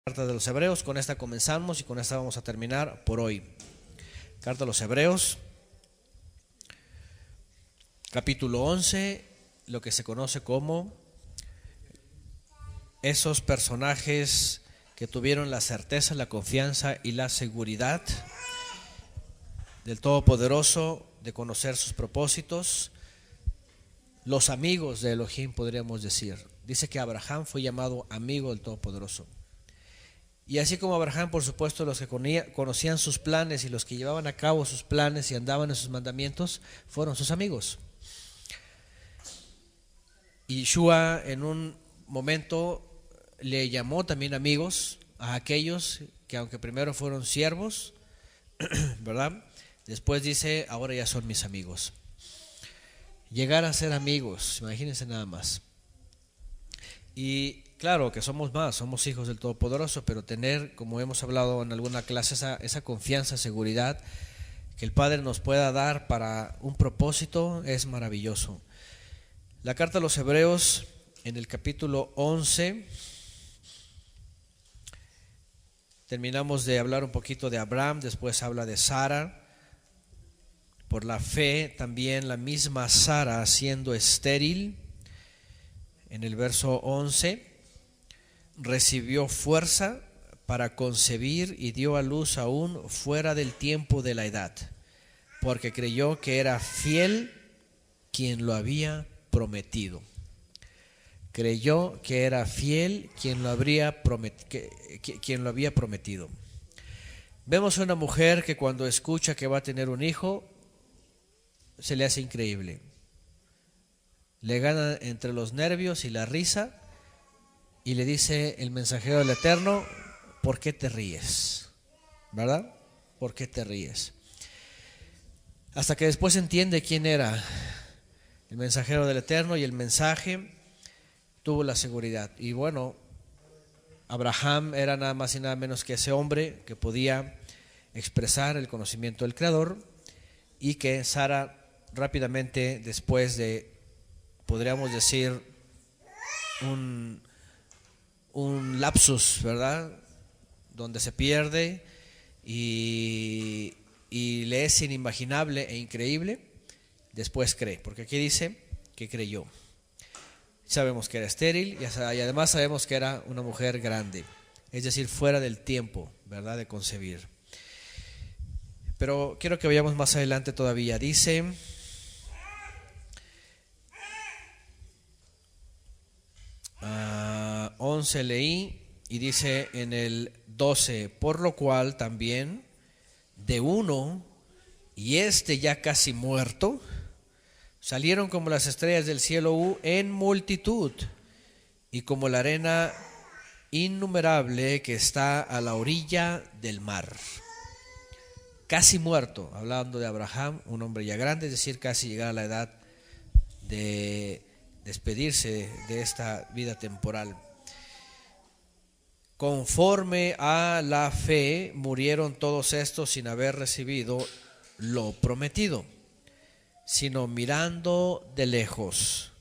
Carta de los Hebreos, con esta comenzamos y con esta vamos a terminar por hoy. Carta de los Hebreos, capítulo 11, lo que se conoce como esos personajes que tuvieron la certeza, la confianza y la seguridad del Todopoderoso, de conocer sus propósitos, los amigos de Elohim, podríamos decir. Dice que Abraham fue llamado amigo del Todopoderoso. Y así como Abraham, por supuesto, los que conocían sus planes y los que llevaban a cabo sus planes y andaban en sus mandamientos, fueron sus amigos. Y Yeshua en un momento le llamó también amigos a aquellos que, aunque primero fueron siervos, ¿verdad? Después dice, ahora ya son mis amigos. Llegar a ser amigos, imagínense nada más. Y claro que somos más, somos hijos del Todopoderoso, pero tener, como hemos hablado en alguna clase, esa confianza, seguridad que el Padre nos pueda dar para un propósito es maravilloso. La carta a los Hebreos, en el capítulo 11, terminamos de hablar un poquito de Abraham, después habla de Sara. Por la fe también la misma Sara, siendo estéril, en el verso 11, recibió fuerza para concebir y dio a luz aún fuera del tiempo de la edad, porque creyó que era fiel quien lo había prometido. Creyó que era fiel quien lo había prometido. Vemos a una mujer que cuando escucha que va a tener un hijo, se le hace increíble. Le gana entre los nervios y la risa y le dice el mensajero del Eterno, ¿por qué te ríes? ¿Verdad? ¿Por qué te ríes? Hasta que después entiende quién era el mensajero del Eterno y el mensaje tuvo la seguridad. Y bueno, Abraham era nada más y nada menos que ese hombre que podía expresar el conocimiento del Creador, y que Sara rápidamente, después de, podríamos decir, un lapsus, ¿verdad?, donde se pierde y le es inimaginable e increíble, después cree, porque aquí dice que creyó. Sabemos que era estéril y además sabemos que era una mujer grande, es decir, fuera del tiempo, ¿verdad?, de concebir. Pero quiero que vayamos más adelante todavía. Dice, 11 leí y dice en el 12, por lo cual también de uno, y ya casi muerto, salieron como las estrellas del cielo en multitud, y como la arena innumerable que está a la orilla del mar. Casi muerto, hablando de Abraham, un hombre ya grande, es decir, casi llegar a la edad de despedirse de esta vida temporal. Conforme a la fe murieron todos estos sin haber recibido lo prometido, sino mirando de lejos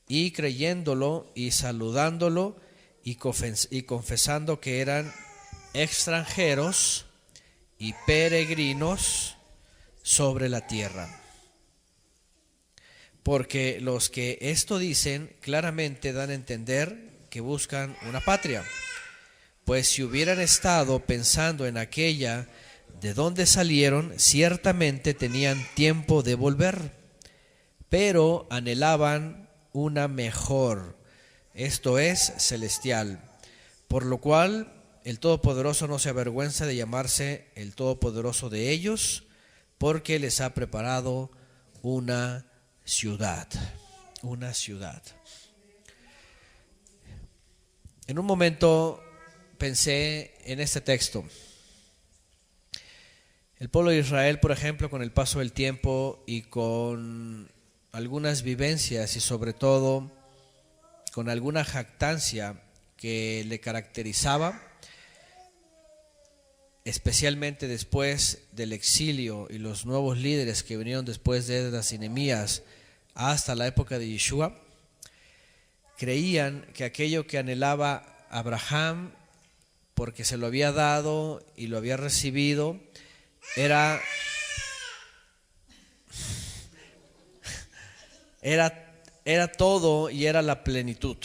y creyéndolo y saludándolo y confesando que eran extranjeros y peregrinos sobre la tierra. Porque los que esto dicen claramente dan a entender que buscan una patria, pues si hubieran estado pensando en aquella de donde salieron, ciertamente tenían tiempo de volver, pero anhelaban una mejor, esto es, celestial, por lo cual el Todopoderoso no se avergüenza de llamarse el Todopoderoso de ellos, porque les ha preparado una ciudad. En un momento pensé en este texto. El pueblo de Israel, por ejemplo, con el paso del tiempo y con algunas vivencias y sobre todo con alguna jactancia que le caracterizaba, especialmente después del exilio y los nuevos líderes que vinieron después de Esdras y Nehemías hasta la época de Yeshua, creían que aquello que anhelaba Abraham porque se lo había dado y lo había recibido, era todo y era la plenitud.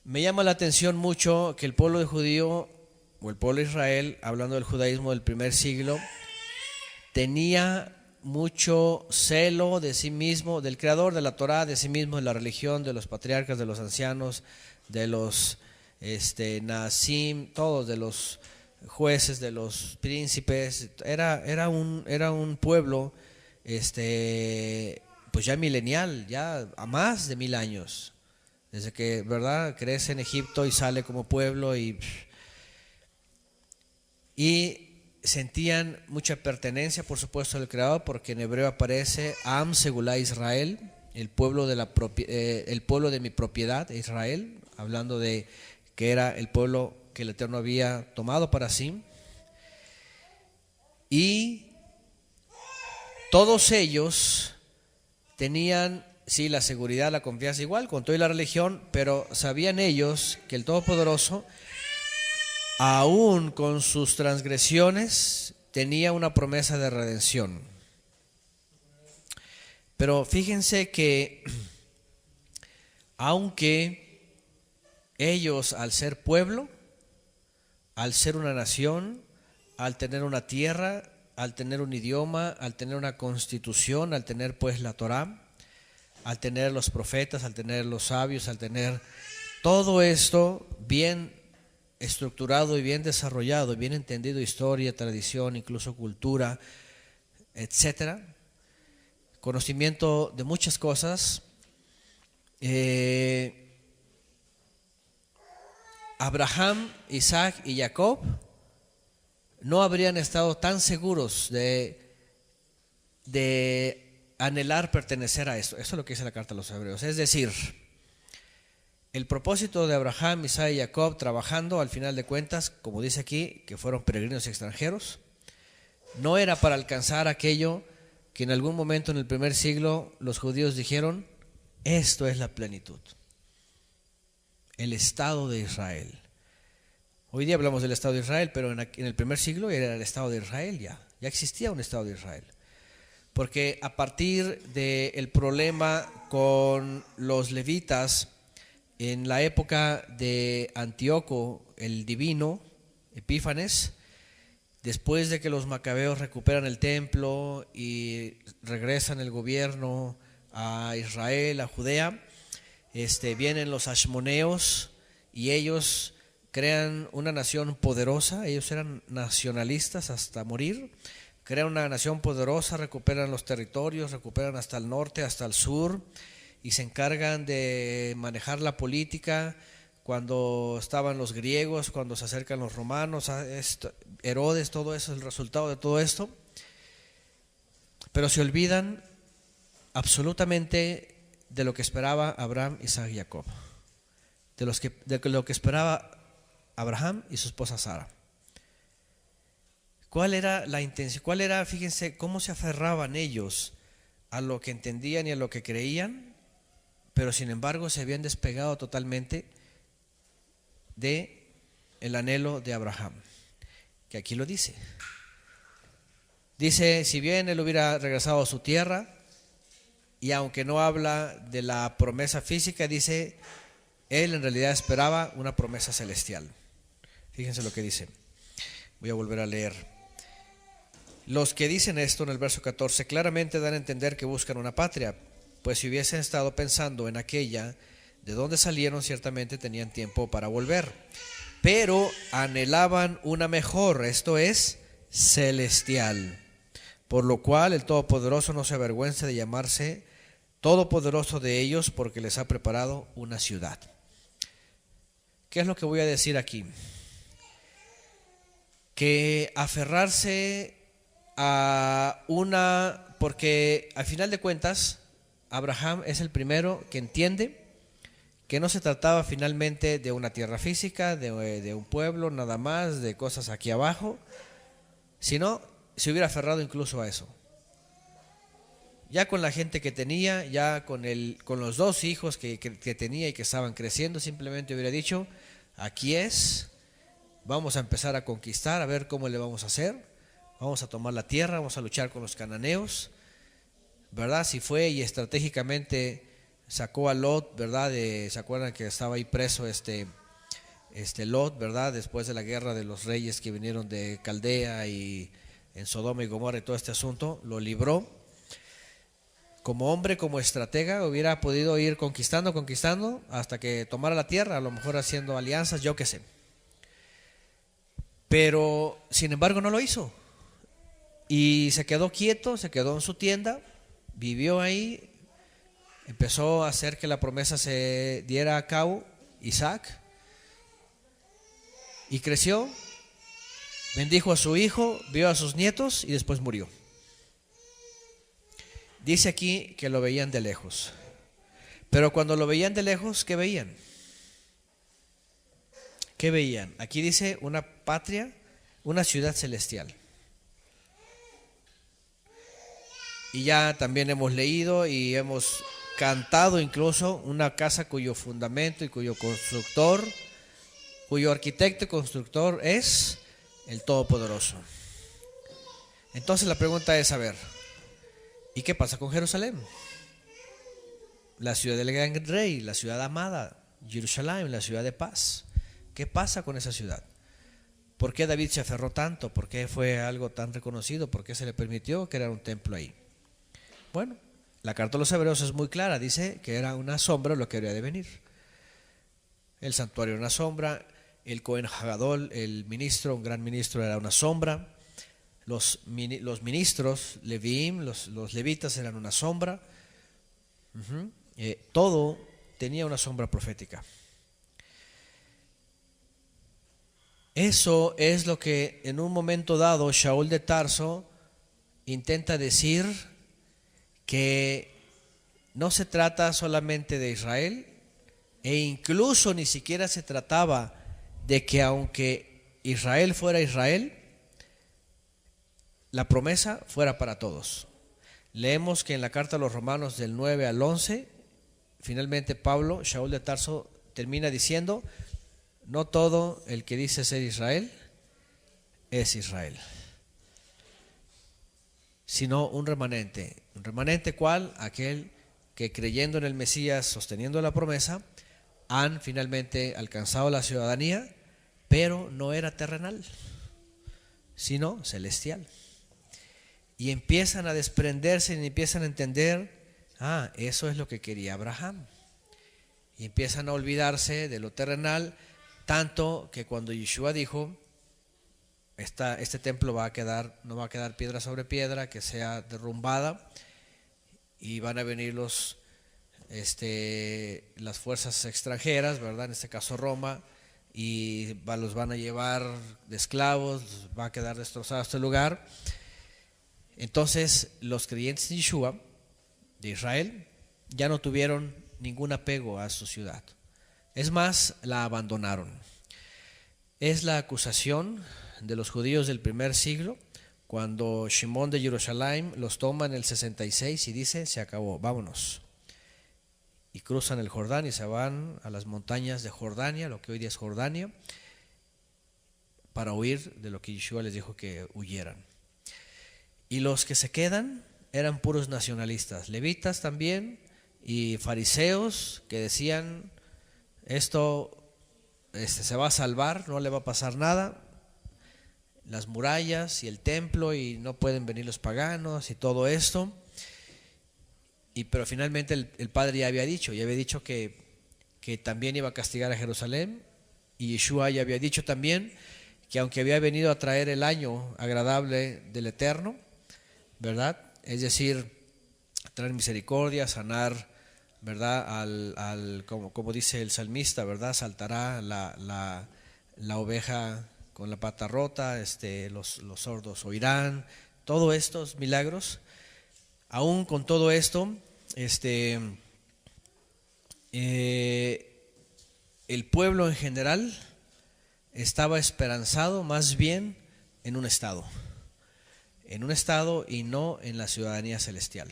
Me llama la atención mucho que el pueblo de judío, o el pueblo de Israel, hablando del judaísmo del primer siglo, tenía mucho celo de sí mismo, del creador de la Torá, de sí mismo, de la religión, de los patriarcas, de los ancianos, de los Nasim, todos, de los jueces, de los príncipes. Era un pueblo pues ya milenial, ya a más de 1000 años, desde que, ¿verdad?, crece en Egipto y sale como pueblo y sentían mucha pertenencia, por supuesto, al Creador, porque en hebreo aparece Am Segulá Israel, el pueblo de mi propiedad, Israel, hablando de que era el pueblo que el Eterno había tomado para sí. Y todos ellos tenían, sí, la seguridad, la confianza, igual con toda la religión, pero sabían ellos que el Todopoderoso, aún con sus transgresiones, tenía una promesa de redención. Pero fíjense que aunque ellos, al ser pueblo, al ser una nación, al tener una tierra, al tener un idioma, al tener una constitución, al tener pues la Torá, al tener los profetas, al tener los sabios, al tener todo esto bien estructurado y bien desarrollado, bien entendido, historia, tradición, incluso cultura, etcétera, conocimiento de muchas cosas, Abraham, Isaac y Jacob no habrían estado tan seguros de anhelar pertenecer a esto. Eso es lo que dice la carta a los hebreos. Es decir, el propósito de Abraham, Isaac y Jacob trabajando, al final de cuentas, como dice aquí, que fueron peregrinos extranjeros, no era para alcanzar aquello que en algún momento en el primer siglo los judíos dijeron: esto es la plenitud, el Estado de Israel. Hoy día hablamos del Estado de Israel, pero en el primer siglo era el Estado de Israel, ya existía un Estado de Israel. Porque a partir del problema con los levitas en la época de Antíoco el Divino, Epífanes, después de que los macabeos recuperan el templo y regresan el gobierno a Israel, a Judea, vienen los ashmoneos y ellos crean una nación poderosa. Ellos eran nacionalistas hasta morir. Crean una nación poderosa, recuperan los territorios, recuperan hasta el norte, hasta el sur, y se encargan de manejar la política. Cuando estaban los griegos, cuando se acercan los romanos, Herodes, todo eso es el resultado de todo esto. Pero se olvidan absolutamente de lo que esperaba Abraham, Isaac y Jacob, de lo que esperaba Abraham y su esposa Sara. ¿Cuál era la intención? Fíjense cómo se aferraban ellos a lo que entendían y a lo que creían, pero sin embargo se habían despegado totalmente de el anhelo de Abraham, que aquí lo dice. Dice, si bien él hubiera regresado a su tierra, y aunque no habla de la promesa física, dice, él en realidad esperaba una promesa celestial. Fíjense lo que dice. Voy a volver a leer. Los que dicen esto en el verso 14 claramente dan a entender que buscan una patria, pues si hubiesen estado pensando en aquella de donde salieron, ciertamente tenían tiempo para volver, pero anhelaban una mejor, esto es, celestial, por lo cual el Todopoderoso no se avergüenza de llamarse Todopoderoso de ellos, porque les ha preparado una ciudad. ¿Qué es lo que voy a decir aquí? Que aferrarse a porque al final de cuentas Abraham es el primero que entiende que no se trataba finalmente de una tierra física, de un pueblo nada más, de cosas aquí abajo, sino se hubiera aferrado incluso a eso. Ya con la gente que tenía, ya con los 2 hijos que tenía y que estaban creciendo, simplemente hubiera dicho, aquí es, vamos a empezar a conquistar, a ver cómo le vamos a hacer, vamos a tomar la tierra, vamos a luchar con los cananeos, ¿verdad? Si fue y estratégicamente sacó a Lot, ¿verdad? ¿Se acuerdan que estaba ahí preso Lot, ¿verdad? Después de la guerra de los reyes que vinieron de Caldea y en Sodoma y Gomorra y todo este asunto, lo libró. Como hombre, como estratega, hubiera podido ir conquistando hasta que tomara la tierra, a lo mejor haciendo alianzas, yo qué sé. Pero, sin embargo, no lo hizo. Y se quedó quieto, se quedó en su tienda, vivió ahí, empezó a hacer que la promesa se diera a cabo, Isaac, y creció, bendijo a su hijo, vio a sus nietos y después murió. Dice aquí que lo veían de lejos. Pero cuando lo veían de lejos, ¿qué veían? ¿Qué veían? Aquí dice una patria, una ciudad celestial. Y ya también hemos leído y hemos cantado incluso una casa cuyo fundamento y cuyo constructor, cuyo arquitecto y constructor es el Todopoderoso. Entonces la pregunta es, a ver, ¿y qué pasa con Jerusalén? La ciudad del gran rey, la ciudad amada, Jerusalén, la ciudad de paz. ¿Qué pasa con esa ciudad? ¿Por qué David se aferró tanto? ¿Por qué fue algo tan reconocido? ¿Por qué se le permitió crear un templo ahí? Bueno, la carta de los Hebreos es muy clara, dice que era una sombra lo que habría de venir. El santuario era una sombra, el Cohen Hagadol, el ministro, un gran ministro, era una sombra, los ministros, Leviim, los levitas eran una sombra, todo tenía una sombra profética. Eso es lo que en un momento dado Shaul de Tarso intenta decir, que no se trata solamente de Israel, e incluso ni siquiera se trataba de que aunque Israel fuera Israel, la promesa fuera para todos. Leemos que en la carta a los Romanos del 9 al 11, finalmente Pablo, Shaul de Tarso, termina diciendo, no todo el que dice ser Israel es Israel, sino un remanente. ¿Un remanente cuál? Aquel que creyendo en el Mesías, sosteniendo la promesa, han finalmente alcanzado la ciudadanía, pero no era terrenal, sino celestial. Y empiezan a desprenderse y empiezan a entender, eso es lo que quería Abraham. Y empiezan a olvidarse de lo terrenal, tanto que cuando Yeshua dijo, este templo no va a quedar piedra sobre piedra, que sea derrumbada, y van a venir las fuerzas extranjeras, ¿verdad? En este caso Roma, y los van a llevar de esclavos, va a quedar destrozado este lugar. Entonces los creyentes de Yeshua, de Israel, ya no tuvieron ningún apego a su ciudad. Es más, la abandonaron. Es la acusación de los judíos del primer siglo, cuando Shimón de Jerusalén los toma en el 66 y dice, se acabó, vámonos. Y cruzan el Jordán y se van a las montañas de Jordania, lo que hoy día es Jordania, para huir de lo que Yeshua les dijo que huyeran. Y los que se quedan eran puros nacionalistas, levitas también, y fariseos que decían, esto se va a salvar, no le va a pasar nada, las murallas y el templo, y no pueden venir los paganos y todo esto. Pero finalmente el Padre ya había dicho que también iba a castigar a Jerusalén, y Yeshua ya había dicho también que aunque había venido a traer el año agradable del Eterno, ¿verdad? Es decir, traer misericordia, sanar, ¿verdad? Como dice el salmista, ¿verdad? Saltará la oveja con la pata rota, los sordos oirán, todos estos milagros. Aún con todo esto, el pueblo en general estaba esperanzado más bien en un estado y no en la ciudadanía celestial.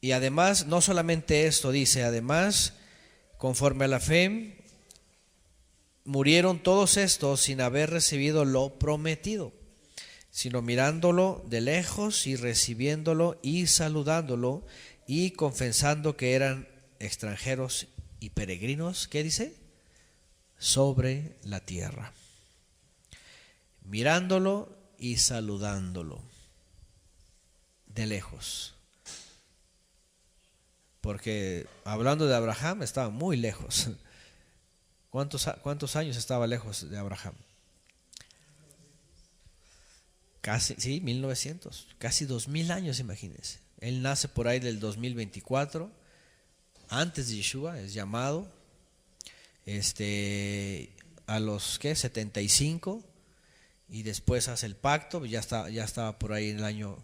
Y además, no solamente esto, dice, además, conforme a la fe, murieron todos estos sin haber recibido lo prometido, sino mirándolo de lejos y recibiéndolo y saludándolo y confesando que eran extranjeros y peregrinos, ¿qué dice? Sobre la tierra. Mirándolo y saludándolo de lejos. Porque hablando de Abraham estaba muy lejos. ¿Cuántos años estaba lejos de Abraham? Casi, sí, 1900, casi 2000 años, imagínense. Él nace por ahí del 2024, antes de Yeshua, es llamado, a los, ¿qué? 75, y después hace el pacto, ya estaba por ahí en el año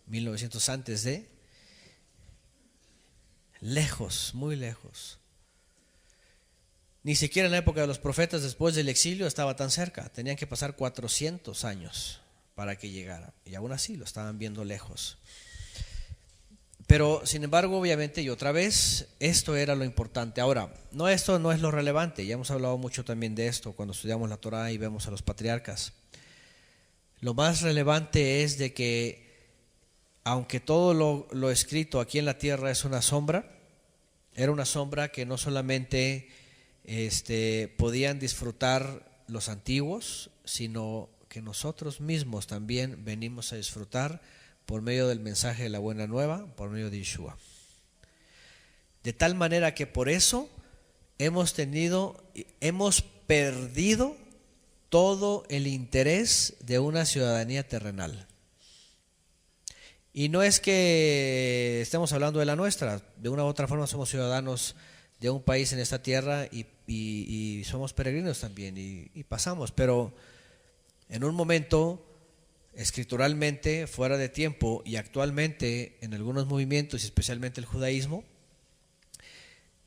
1900 antes de, lejos, muy lejos. Ni siquiera en la época de los profetas, después del exilio, estaba tan cerca. Tenían que pasar 400 años para que llegara. Y aún así lo estaban viendo lejos. Pero, sin embargo, obviamente, y otra vez, esto era lo importante. Ahora, esto no es lo relevante. Ya hemos hablado mucho también de esto cuando estudiamos la Torá y vemos a los patriarcas. Lo más relevante es de que, aunque todo lo escrito aquí en la tierra es una sombra, era una sombra que no solamente podían disfrutar los antiguos, sino que nosotros mismos también venimos a disfrutar por medio del mensaje de la buena nueva, por medio de Yeshua. De tal manera que por eso hemos perdido todo el interés de una ciudadanía terrenal. Y no es que estemos hablando de la nuestra, de una u otra forma somos ciudadanos de un país en esta tierra y somos peregrinos también y pasamos, pero en un momento, escrituralmente, fuera de tiempo y actualmente en algunos movimientos y especialmente el judaísmo,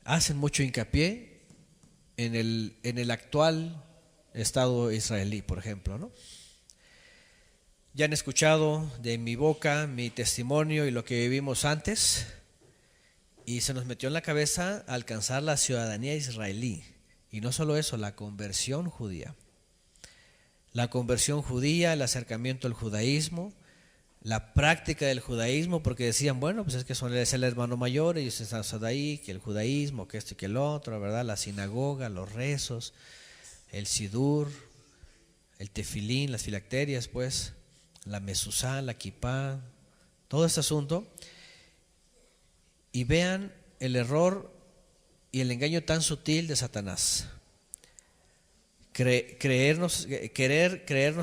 hacen mucho hincapié en el actual Estado israelí, por ejemplo, ¿no? Ya han escuchado de mi boca mi testimonio y lo que vivimos antes, y se nos metió en la cabeza alcanzar la ciudadanía israelí, y no solo eso, la conversión judía. La conversión judía, el acercamiento al judaísmo, la práctica del judaísmo, porque decían, bueno, pues es que es el hermano mayor, ellos están ahí, que el judaísmo, que esto y que el otro, ¿verdad? La sinagoga, los rezos, el sidur, el tefilín, las filacterias, pues, la mesuzá, la kipá, todo este asunto. Y vean el error y el engaño tan sutil de Satanás. Creernos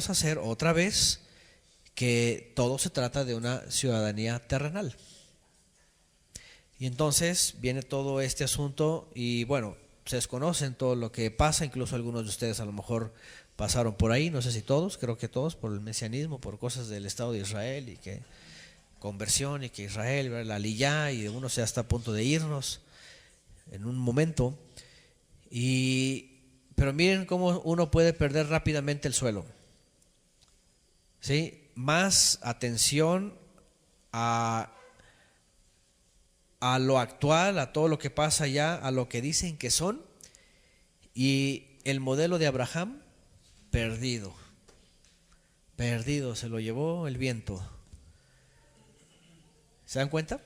hacer otra vez que todo se trata de una ciudadanía terrenal. Y entonces viene todo este asunto y bueno, se desconocen todo lo que pasa, incluso algunos de ustedes a lo mejor pasaron por ahí, no sé si todos, creo que todos, por el mesianismo, por cosas del Estado de Israel y que conversión y que Israel, la aliyá, y uno se está a punto de irnos en un momento. Pero miren cómo uno puede perder rápidamente el suelo. ¿Sí? Más atención a lo actual, a todo lo que pasa allá, a lo que dicen que son, y el modelo de Abraham perdido, se lo llevó el viento. ¿Se dan cuenta?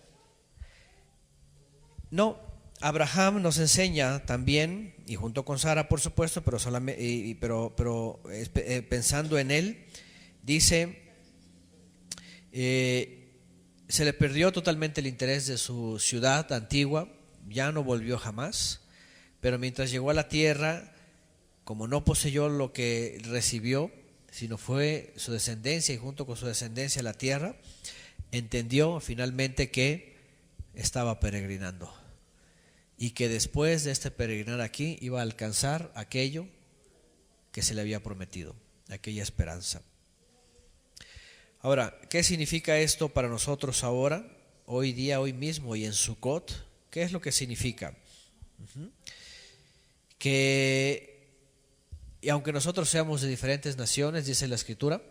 No, Abraham nos enseña también, y junto con Sara por supuesto, pero pensando en él, dice, se le perdió totalmente el interés de su ciudad antigua, ya no volvió jamás, pero mientras llegó a la tierra, como no poseyó lo que recibió, sino fue su descendencia y junto con su descendencia la tierra, entendió finalmente que estaba peregrinando y que después de este peregrinar aquí iba a alcanzar aquello que se le había prometido, aquella esperanza. Ahora, ¿qué significa esto para nosotros ahora, hoy día, hoy mismo y en Sukkot? ¿Qué es lo que significa? Y aunque nosotros seamos de diferentes naciones, dice la Escritura,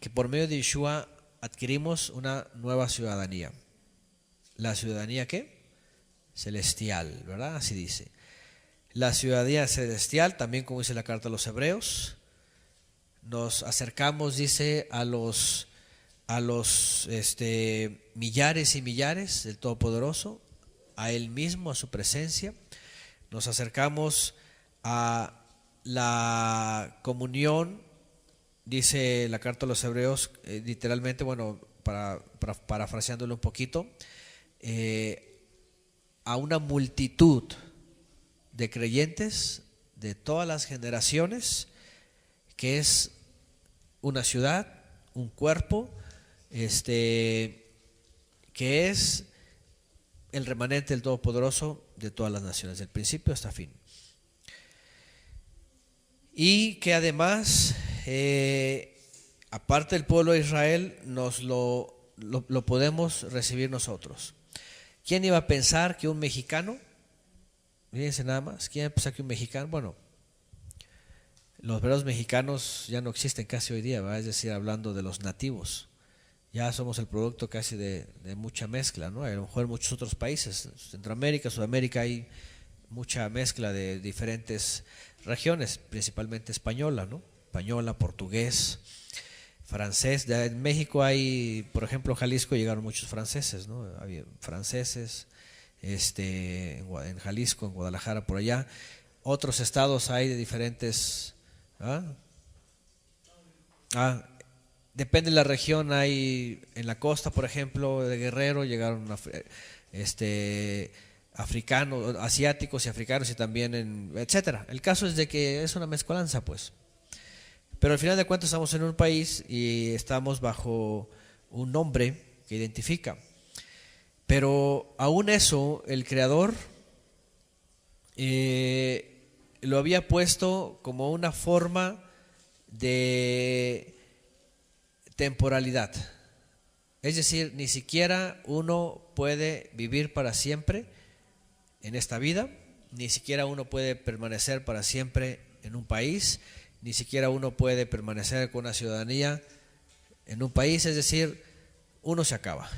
que por medio de Yeshua adquirimos una nueva ciudadanía. La ciudadanía, ¿qué? Celestial, ¿verdad? Así dice. La ciudadanía celestial, también como dice la carta a los Hebreos, nos acercamos, dice, a los millares y millares del Todopoderoso, a Él mismo, a su presencia. Nos acercamos a la comunión, dice la carta a los Hebreos, literalmente, bueno, parafraseándolo un poquito, a una multitud de creyentes de todas las generaciones, que es una ciudad, un cuerpo, que es el remanente del Todopoderoso de todas las naciones, del principio hasta fin. Y que además, aparte del pueblo de Israel, nos lo podemos recibir nosotros. ¿Quién iba a pensar que un mexicano, fíjense nada más, quién iba a pensar que un mexicano, bueno, los verdaderos mexicanos ya no existen casi hoy día, ¿verdad? Es decir, hablando de los nativos, ya somos el producto casi de mucha mezcla, ¿no? A lo mejor en muchos otros países, Centroamérica, Sudamérica, hay mucha mezcla de diferentes regiones, principalmente española, ¿no? Española, portugués, francés. En México hay, por ejemplo, Jalisco llegaron muchos franceses, ¿no? Había franceses, en Jalisco, en Guadalajara, por allá. Otros estados hay de diferentes. Depende de la región. Hay en la costa, por ejemplo, de Guerrero llegaron africanos, asiáticos y africanos, y también etcétera. El caso es de que es una mezcolanza, pues. Pero al final de cuentas estamos en un país y estamos bajo un nombre que identifica. Pero aún eso, el Creador lo había puesto como una forma de temporalidad. Es decir, ni siquiera uno puede vivir para siempre en esta vida, ni siquiera uno puede permanecer para siempre en un país, ni siquiera uno puede permanecer con una ciudadanía en un país. Es decir, uno se acaba.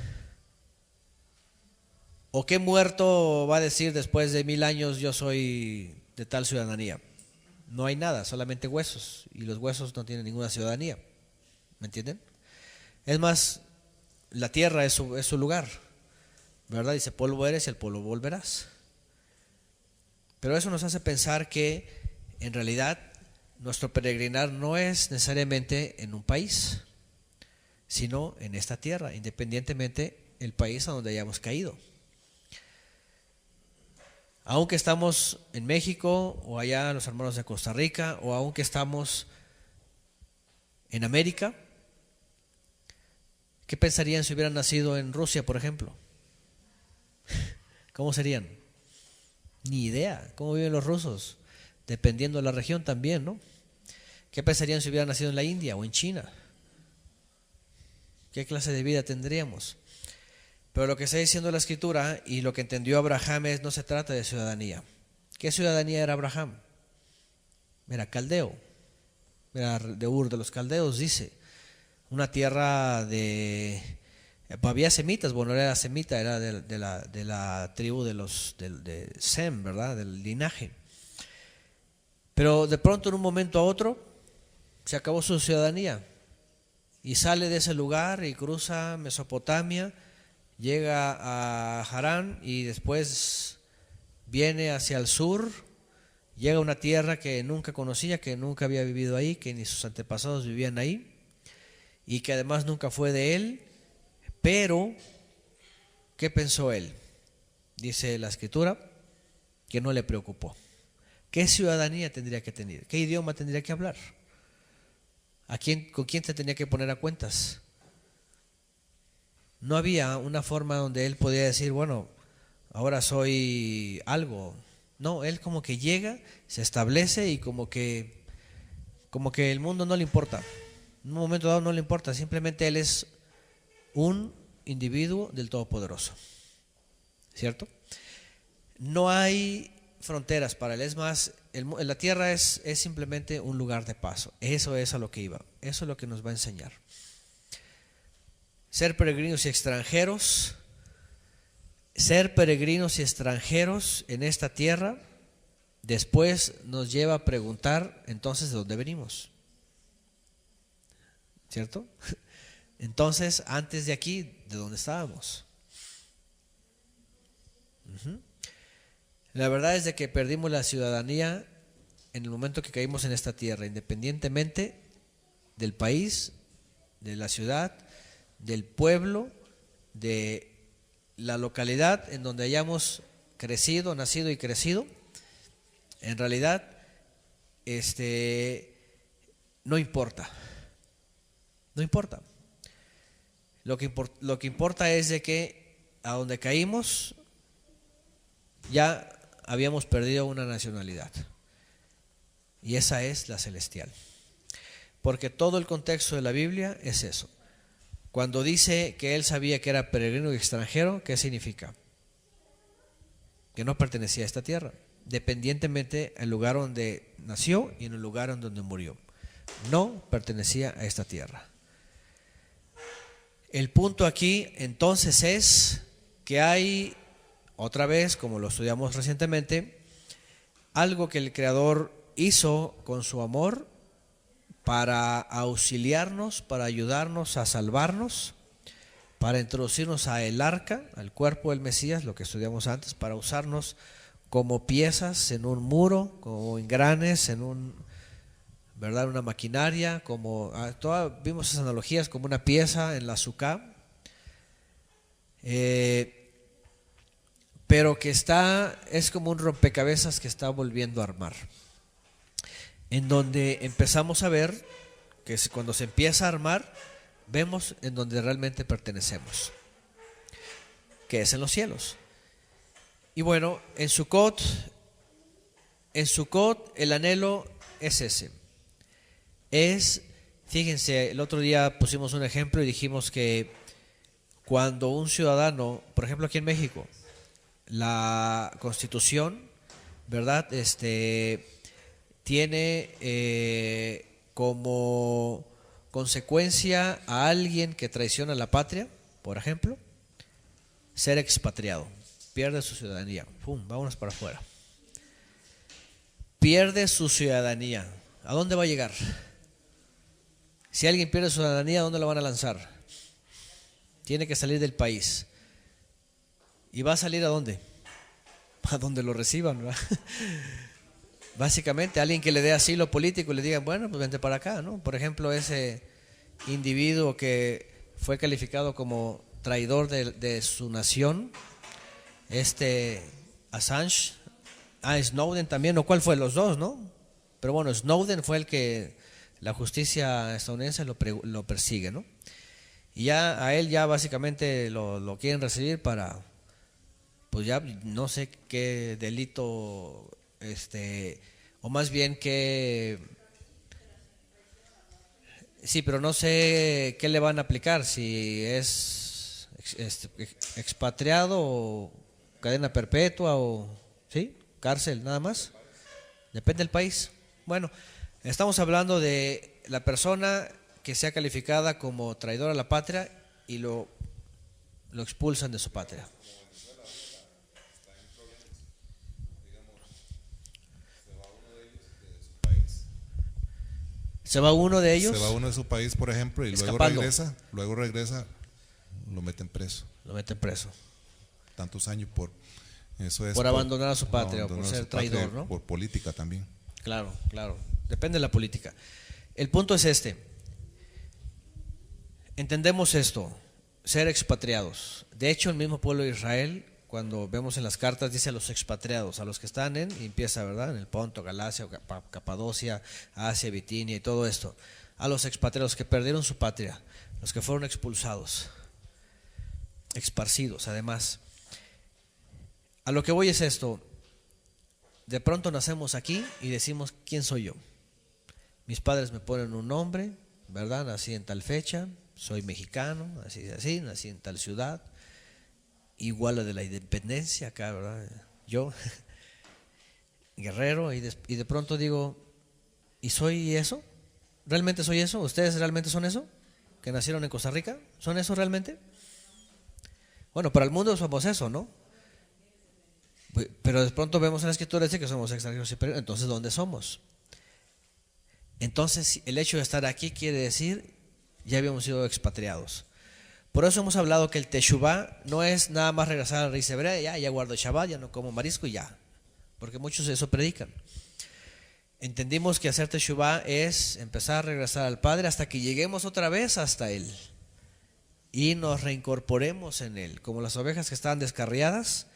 ¿O qué muerto va a decir después de 1000 años yo soy de tal ciudadanía? No hay nada, solamente huesos, y los huesos no tienen ninguna ciudadanía. ¿Me entienden? Es más, la tierra es su lugar, ¿verdad? Dice, polvo eres y al polvo volverás. Pero eso nos hace pensar que en realidad nuestro peregrinar no es necesariamente en un país, sino en esta tierra, independientemente del país a donde hayamos caído. Aunque estamos en México, o allá los hermanos de Costa Rica, o aunque estamos en América, ¿qué pensarían si hubieran nacido en Rusia, por ejemplo? ¿Cómo serían? Ni idea. ¿Cómo viven los rusos? Dependiendo de la región también, ¿no? ¿Qué pensarían si hubieran nacido en la India o en China? ¿Qué clase de vida tendríamos? Pero lo que está diciendo la Escritura y lo que entendió Abraham es, no se trata de ciudadanía. ¿Qué ciudadanía era Abraham? Era caldeo, era de Ur de los caldeos, dice. Una tierra había semitas, bueno, era semita, era de la tribu de Sem, ¿verdad? Del linaje. Pero de pronto, en un momento a otro, se acabó su ciudadanía y sale de ese lugar y cruza Mesopotamia, llega a Harán y después viene hacia el sur, llega a una tierra que nunca conocía, que nunca había vivido ahí, que ni sus antepasados vivían ahí y que además nunca fue de él. Pero, ¿qué pensó él? Dice la Escritura que no le preocupó. ¿Qué ciudadanía tendría que tener? ¿Qué idioma tendría que hablar? ¿Con quién se tenía que poner a cuentas? No había una forma donde él podía decir, bueno, ahora soy algo. No, él como que llega, se establece y como que el mundo no le importa. En un momento dado no le importa, simplemente él es un individuo del Todopoderoso, ¿cierto? No hay fronteras para él, es más, la tierra es simplemente un lugar de paso. Eso es a lo que iba, eso es lo que nos va a enseñar. Ser peregrinos y extranjeros ser peregrinos y extranjeros en esta tierra después nos lleva a preguntar entonces de dónde venimos, ¿cierto? Entonces, antes de aquí, ¿de dónde estábamos? La verdad es de que perdimos la ciudadanía en el momento que caímos en esta tierra, independientemente del país, de la ciudad, del pueblo, de la localidad en donde hayamos crecido, nacido y crecido. En realidad, no importa. No importa. Lo que importa es de que a donde caímos ya habíamos perdido una nacionalidad. Y esa es la celestial. Porque todo el contexto de la Biblia es eso. Cuando dice que él sabía que era peregrino y extranjero, ¿qué significa? Que no pertenecía a esta tierra, dependientemente del lugar donde nació y en el lugar en donde murió. No pertenecía a esta tierra. El punto aquí entonces es que hay, otra vez, como lo estudiamos recientemente, algo que el Creador hizo con su amor para auxiliarnos, para ayudarnos a salvarnos, para introducirnos a el arca, al cuerpo del Mesías, lo que estudiamos antes, para usarnos como piezas en un muro, como engranes en una maquinaria, como vimos esas analogías, como una pieza en la azúcar, pero que es como un rompecabezas que está volviendo a armar, en donde empezamos a ver que cuando se empieza a armar, vemos en donde realmente pertenecemos, que es en los cielos. Y bueno, en Sukkot el anhelo es ese. Fíjense, el otro día pusimos un ejemplo y dijimos que cuando un ciudadano, por ejemplo aquí en México, la Constitución, ¿verdad? Tiene como consecuencia a alguien que traiciona la patria, por ejemplo, ser expatriado, pierde su ciudadanía, ¡pum!, vámonos para afuera. Pierde su ciudadanía, ¿a dónde va a llegar? Si alguien pierde su ciudadanía, ¿a dónde lo van a lanzar? Tiene que salir del país. ¿Y va a salir a dónde? A donde lo reciban, ¿verdad? Básicamente, alguien que le dé asilo político y le digan, bueno, pues vente para acá, ¿no? Por ejemplo, ese individuo que fue calificado como traidor de su nación, Assange, Snowden también, o cuál fue, los dos, ¿no? Pero bueno, Snowden fue el que la justicia estadounidense lo persigue, ¿no? Y ya a él ya básicamente lo quieren recibir para, pues ya no sé qué delito, o más bien que, sí, pero no sé qué le van a aplicar, si es expatriado o cadena perpetua o, ¿sí?, cárcel, nada más. Depende del país. Bueno, estamos hablando de la persona que sea calificada como traidor a la patria y lo expulsan de su patria. Se va uno de ellos. Se va uno de su país, por ejemplo, y escapando. luego regresa, lo meten preso. Lo meten preso. Tantos años por eso es. Por abandonar a su patria o por ser traidor, ¿no? Por política también. Claro, claro. Depende de la política. El punto es entendemos esto, ser expatriados. De hecho, el mismo pueblo de Israel, cuando vemos en las cartas, dice a los expatriados, a los que están y empieza, ¿verdad?, en el Ponto, Galacia, Capadocia, Asia, Bitinia y todo esto. A los expatriados que perdieron su patria, los que fueron expulsados, esparcidos, además. A lo que voy es esto. De pronto nacemos aquí y decimos, ¿quién soy yo? Mis padres me ponen un nombre, ¿verdad? Nací en tal fecha, soy mexicano, así, nací en tal ciudad, igual a de la independencia acá, ¿verdad? Yo, guerrero, y de pronto digo, ¿y soy eso? ¿Realmente soy eso? ¿Ustedes realmente son eso? ¿Que nacieron en Costa Rica? ¿Son eso realmente? Bueno, para el mundo somos eso, ¿no? Pero de pronto vemos en la Escritura dice que somos extranjeros y peregrinos. Entonces, ¿dónde somos? Entonces, el hecho de estar aquí quiere decir ya habíamos sido expatriados. Por eso hemos hablado que el Teshuvá no es nada más regresar a la raíz hebrea, ya guardo Shabbat, ya no como marisco y ya. Porque muchos de eso predican. Entendimos que hacer Teshuvá es empezar a regresar al Padre hasta que lleguemos otra vez hasta Él y nos reincorporemos en Él, como las ovejas que estaban descarriadas.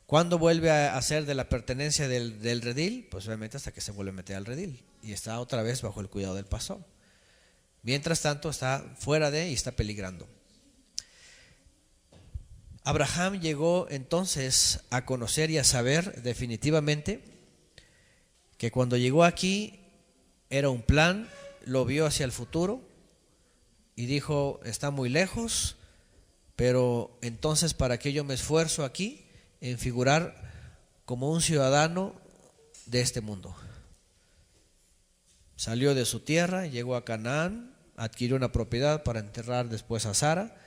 ¿Cuándo vuelve a ser de la pertenencia del redil? Pues obviamente hasta que se vuelve a meter al redil y está otra vez bajo el cuidado del pastor. Mientras tanto está fuera de y está peligrando. Abraham llegó entonces a conocer y a saber definitivamente que cuando llegó aquí era un plan, lo vio hacia el futuro y dijo, está muy lejos, pero entonces ¿para qué yo me esfuerzo aquí en figurar como un ciudadano de este mundo? Salió de su tierra, llegó a Canaán, adquirió una propiedad para enterrar después a Sara,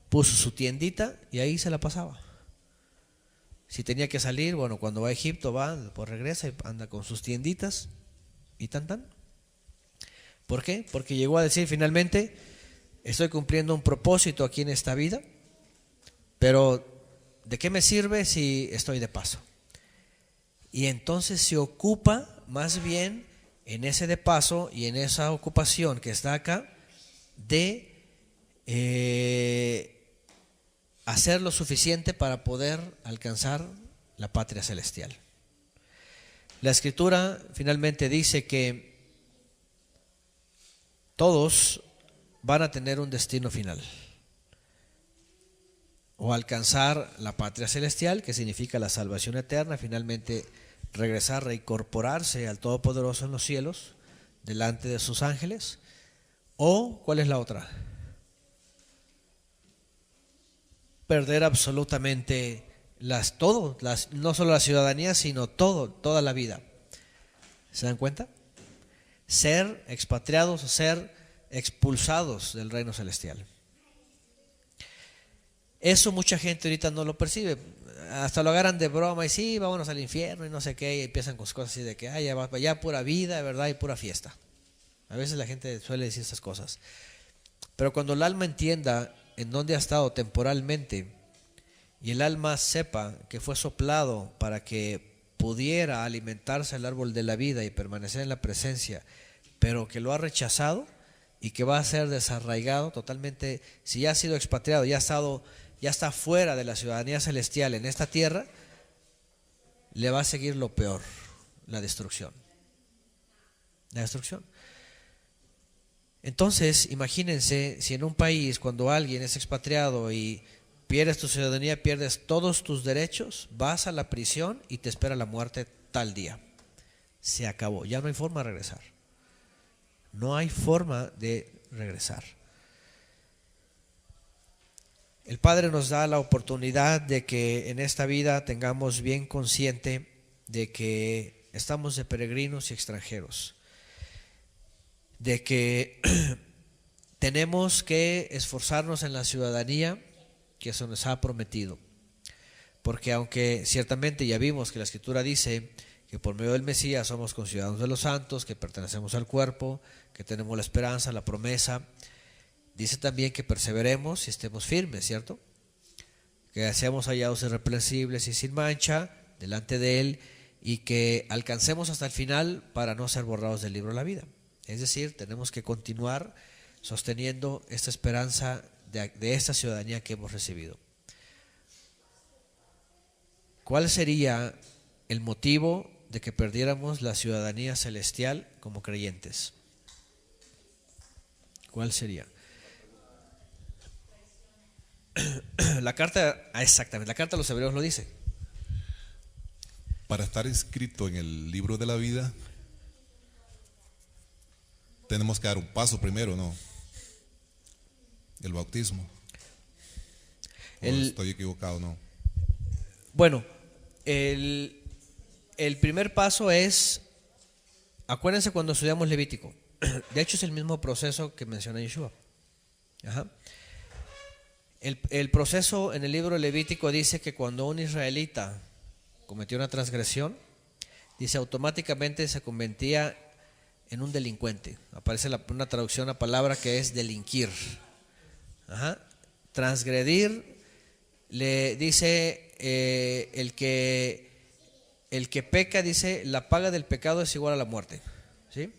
puso su tiendita y ahí se la pasaba. Si tenía que salir, bueno, cuando va a Egipto va, después regresa y anda con sus tienditas y tan. ¿Por qué? Porque llegó a decir finalmente, estoy cumpliendo un propósito aquí en esta vida, pero ¿de qué me sirve si estoy de paso? Y entonces se ocupa más bien en ese de paso y en esa ocupación que está acá de hacer lo suficiente para poder alcanzar la patria celestial. La Escritura finalmente dice que todos van a tener un destino final, o alcanzar la patria celestial, que significa la salvación eterna, finalmente regresar, reincorporarse al Todopoderoso en los cielos, delante de sus ángeles, o ¿cuál es la otra? Perder absolutamente no solo la ciudadanía, sino toda la vida. ¿Se dan cuenta? Ser expatriados o ser expulsados del reino celestial. Eso mucha gente ahorita no lo percibe, hasta lo agarran de broma y sí, vámonos al infierno y no sé qué, y empiezan con cosas así de que ya pura vida, ¿verdad? Y pura fiesta. A veces la gente suele decir esas cosas. Pero cuando el alma entienda en dónde ha estado temporalmente y el alma sepa que fue soplado para que pudiera alimentarse el árbol de la vida y permanecer en la presencia, pero que lo ha rechazado y que va a ser desarraigado totalmente, si ya ha sido expatriado, ya está fuera de la ciudadanía celestial en esta tierra, le va a seguir lo peor, la destrucción. La destrucción. Entonces, imagínense si en un país cuando alguien es expatriado y pierdes tu ciudadanía, pierdes todos tus derechos, vas a la prisión y te espera la muerte tal día. Se acabó, ya no hay forma de regresar. No hay forma de regresar. El Padre nos da la oportunidad de que en esta vida tengamos bien consciente de que estamos de peregrinos y extranjeros, de que tenemos que esforzarnos en la ciudadanía que se nos ha prometido, porque aunque ciertamente ya vimos que la Escritura dice que por medio del Mesías somos conciudadanos de los santos, que pertenecemos al cuerpo, que tenemos la esperanza, la promesa, dice también que perseveremos y estemos firmes, ¿cierto? Que seamos hallados irreprensibles y sin mancha delante de Él y que alcancemos hasta el final para no ser borrados del libro de la vida. Es decir, tenemos que continuar sosteniendo esta esperanza de esta ciudadanía que hemos recibido. ¿Cuál sería el motivo de que perdiéramos la ciudadanía celestial como creyentes? ¿Cuál sería? Exactamente, la carta a los Hebreos lo dice. Para estar inscrito en el libro de la vida, tenemos que dar un paso primero, ¿no? El bautismo. ¿Estoy equivocado, no? Bueno, el primer paso es, acuérdense cuando estudiamos Levítico, de hecho es el mismo proceso que menciona Yeshua. Ajá. El proceso en el libro Levítico dice que cuando un israelita cometía una transgresión, dice, automáticamente se convertía en un delincuente. Aparece una traducción, una palabra que es delinquir. Ajá. Transgredir, le dice el que peca, dice, la paga del pecado es igual a la muerte. ¿Sí?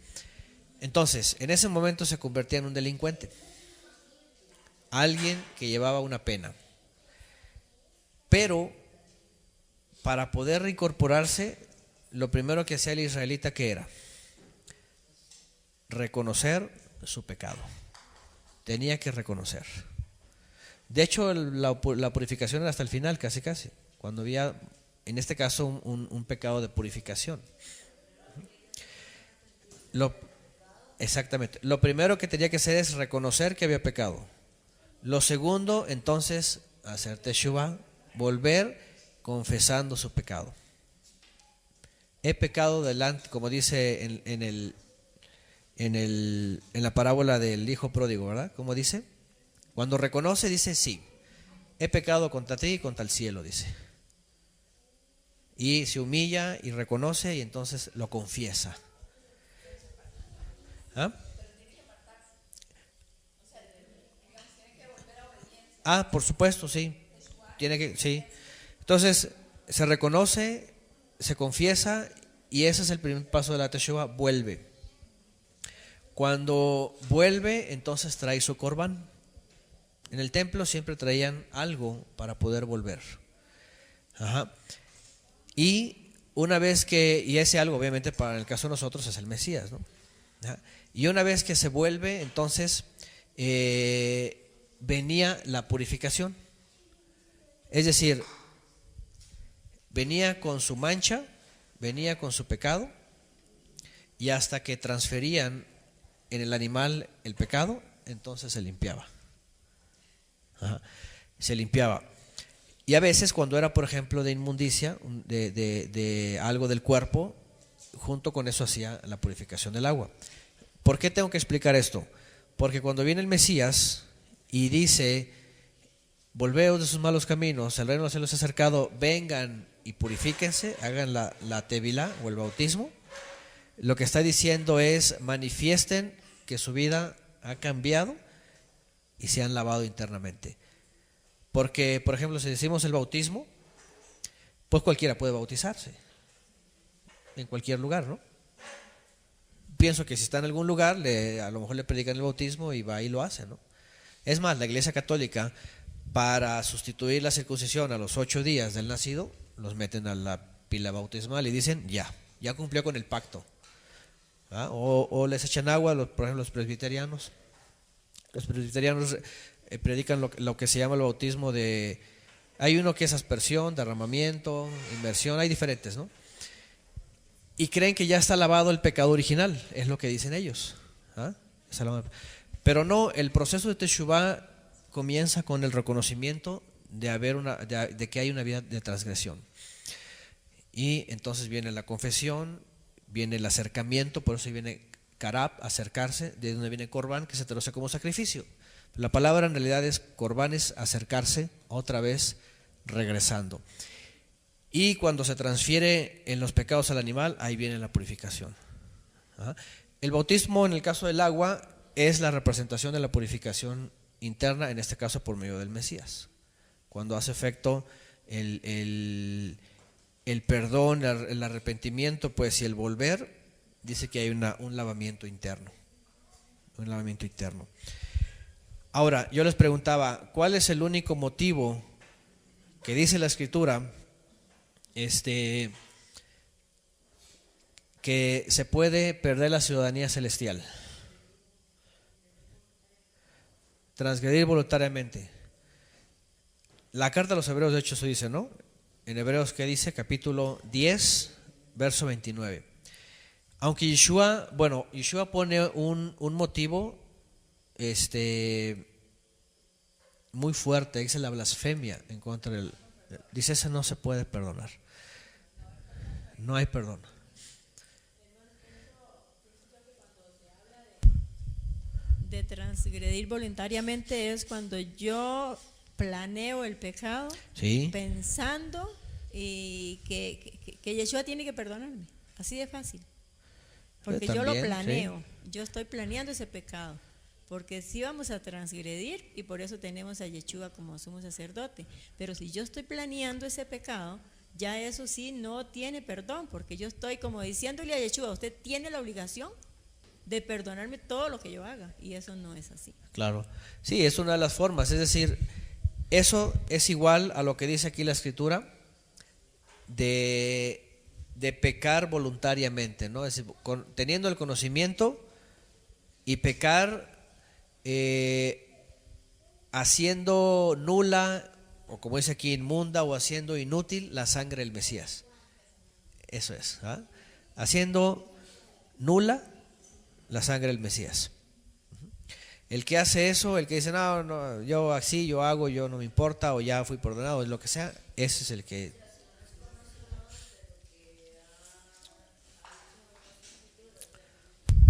Entonces, en ese momento se convertía en un delincuente, alguien que llevaba una pena. Pero para poder reincorporarse, lo primero que hacía el israelita, ¿qué era? Reconocer su pecado. Tenía que reconocer. De hecho, la purificación era hasta el final, casi, cuando había, en este caso, un pecado de purificación. Exactamente. Lo primero que tenía que hacer es reconocer que había pecado. Lo segundo, entonces, hacer teshuvah, volver confesando su pecado. He pecado delante, como dice en la parábola del hijo pródigo, ¿verdad? ¿Cómo dice? Cuando reconoce, dice, sí, he pecado contra ti y contra el cielo, dice. Y se humilla y reconoce y entonces lo confiesa. ¿Ah? Por supuesto, sí. Sí. Entonces, se reconoce, se confiesa y ese es el primer paso de la teshuvah, vuelve. Cuando vuelve, entonces trae su corbán. En el templo siempre traían algo para poder volver. Ajá. Y una vez y ese algo obviamente para el caso de nosotros es el Mesías, ¿no? Ajá. Y una vez que se vuelve, entonces venía la purificación. Es decir, venía con su mancha, venía con su pecado, y hasta que transferían en el animal el pecado, entonces se limpiaba. Ajá. Se limpiaba. Y a veces cuando era, por ejemplo, de inmundicia, de algo del cuerpo, junto con eso hacía la purificación del agua. ¿Por qué tengo que explicar esto? Porque cuando viene el Mesías y dice, volveos de sus malos caminos, el reino de los cielos se ha acercado, vengan y purifíquense, hagan la tevilá o el bautismo, lo que está diciendo es, manifiesten que su vida ha cambiado y se han lavado internamente. Porque, por ejemplo, si decimos el bautismo, pues cualquiera puede bautizarse, en cualquier lugar, ¿no? Pienso que si está en algún lugar, a lo mejor le predican el bautismo y va y lo hace, ¿no? Es más, la Iglesia Católica, para sustituir la circuncisión a los 8 días del nacido, los meten a la pila bautismal y dicen, ya cumplió con el pacto. ¿Ah? O les echan agua, por ejemplo, los presbiterianos. Los presbiterianos predican lo que se llama el bautismo de... Hay uno que es aspersión, derramamiento, inmersión, hay diferentes, ¿no? Y creen que ya está lavado el pecado original, es lo que dicen ellos. ¿Ah? Pero no, el proceso de teshuvah comienza con el reconocimiento de que hay una vida de transgresión. Y entonces viene la confesión, viene el acercamiento, por eso viene karab, acercarse, de donde viene korban, que se traduce como sacrificio. La palabra en realidad es korban, es acercarse, otra vez regresando. Y cuando se transfiere en los pecados al animal, ahí viene la purificación. ¿Ah? El bautismo, en el caso del agua, es la representación de la purificación interna, en este caso por medio del Mesías. Cuando hace efecto el perdón, el arrepentimiento, pues, y el volver, dice que hay un lavamiento interno. Un lavamiento interno. Ahora, yo les preguntaba, ¿cuál es el único motivo que dice la Escritura que se puede perder la ciudadanía celestial? Transgredir voluntariamente. La carta a los Hebreos, de hecho, eso dice, ¿no? En Hebreos, ¿qué dice? Capítulo 10, verso 29. Aunque Yeshua pone un motivo muy fuerte, dice la blasfemia en contra del... Dice, ese no se puede perdonar. No hay perdón. De transgredir voluntariamente es cuando yo planeo el pecado, ¿Sí? pensando y que Yeshua tiene que perdonarme. Así de fácil. Porque yo lo También, planeo. Yo estoy planeando ese pecado. Porque sí vamos a transgredir y por eso tenemos a Yeshua como sumo sacerdote. Pero si yo estoy planeando ese pecado, ya eso sí no tiene perdón. Porque yo estoy como diciéndole a Yeshua, usted tiene la obligación de perdonarme todo lo que yo haga. Y eso no es así. Claro. Sí, es una de las formas. Es decir, eso es igual a lo que dice aquí la Escritura de pecar voluntariamente, ¿no? Es decir, teniendo el conocimiento y pecar haciendo nula, o como dice aquí, inmunda, o haciendo inútil la sangre del Mesías. Eso es, ¿ah? Haciendo nula la sangre del Mesías. El que hace eso, el que dice, no, no, yo así, yo hago, yo no me importa, o ya fui perdonado, es lo que sea, ese es el que...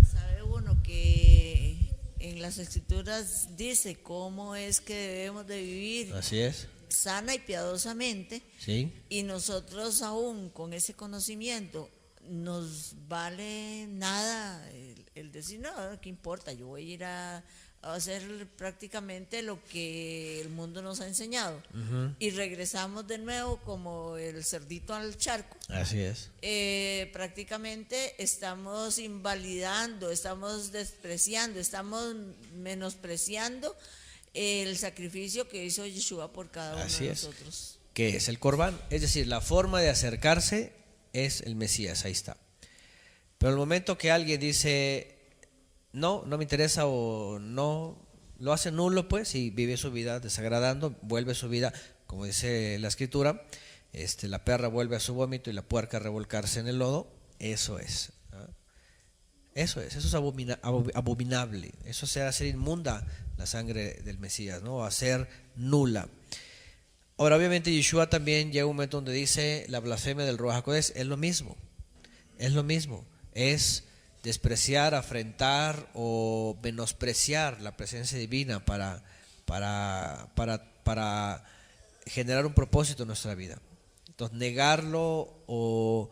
Sabe uno que en las escrituras dice cómo es que debemos de vivir Así es, sana y piadosamente, sí, y nosotros aún con ese conocimiento nos vale nada el decir, no, ¿qué importa? Yo voy a ir a hacer prácticamente lo que el mundo nos ha enseñado. Y regresamos de nuevo como el cerdito al charco. así es. Prácticamente estamos invalidando, estamos despreciando, estamos menospreciando el sacrificio que hizo Yeshua por cada uno Así de es. nosotros. Que es el Corbán, es decir, la forma de acercarse es el Mesías, ahí está. Pero el momento que alguien dice, no, no me interesa, o no, lo hace nulo, pues, y vive su vida desagradando, vuelve su vida, como dice la Escritura, la perra vuelve a su vómito y la puerca a revolcarse en el lodo, eso es. ¿Ah? Eso es abominable, eso será hacer inmunda la sangre del Mesías, ¿no? Hacer nula. Ahora, obviamente, Yeshua también llega un momento donde dice la blasfemia del Ruach HaKodesh, es lo mismo, es despreciar, afrentar o menospreciar la presencia divina para generar un propósito en nuestra vida. Entonces, negarlo o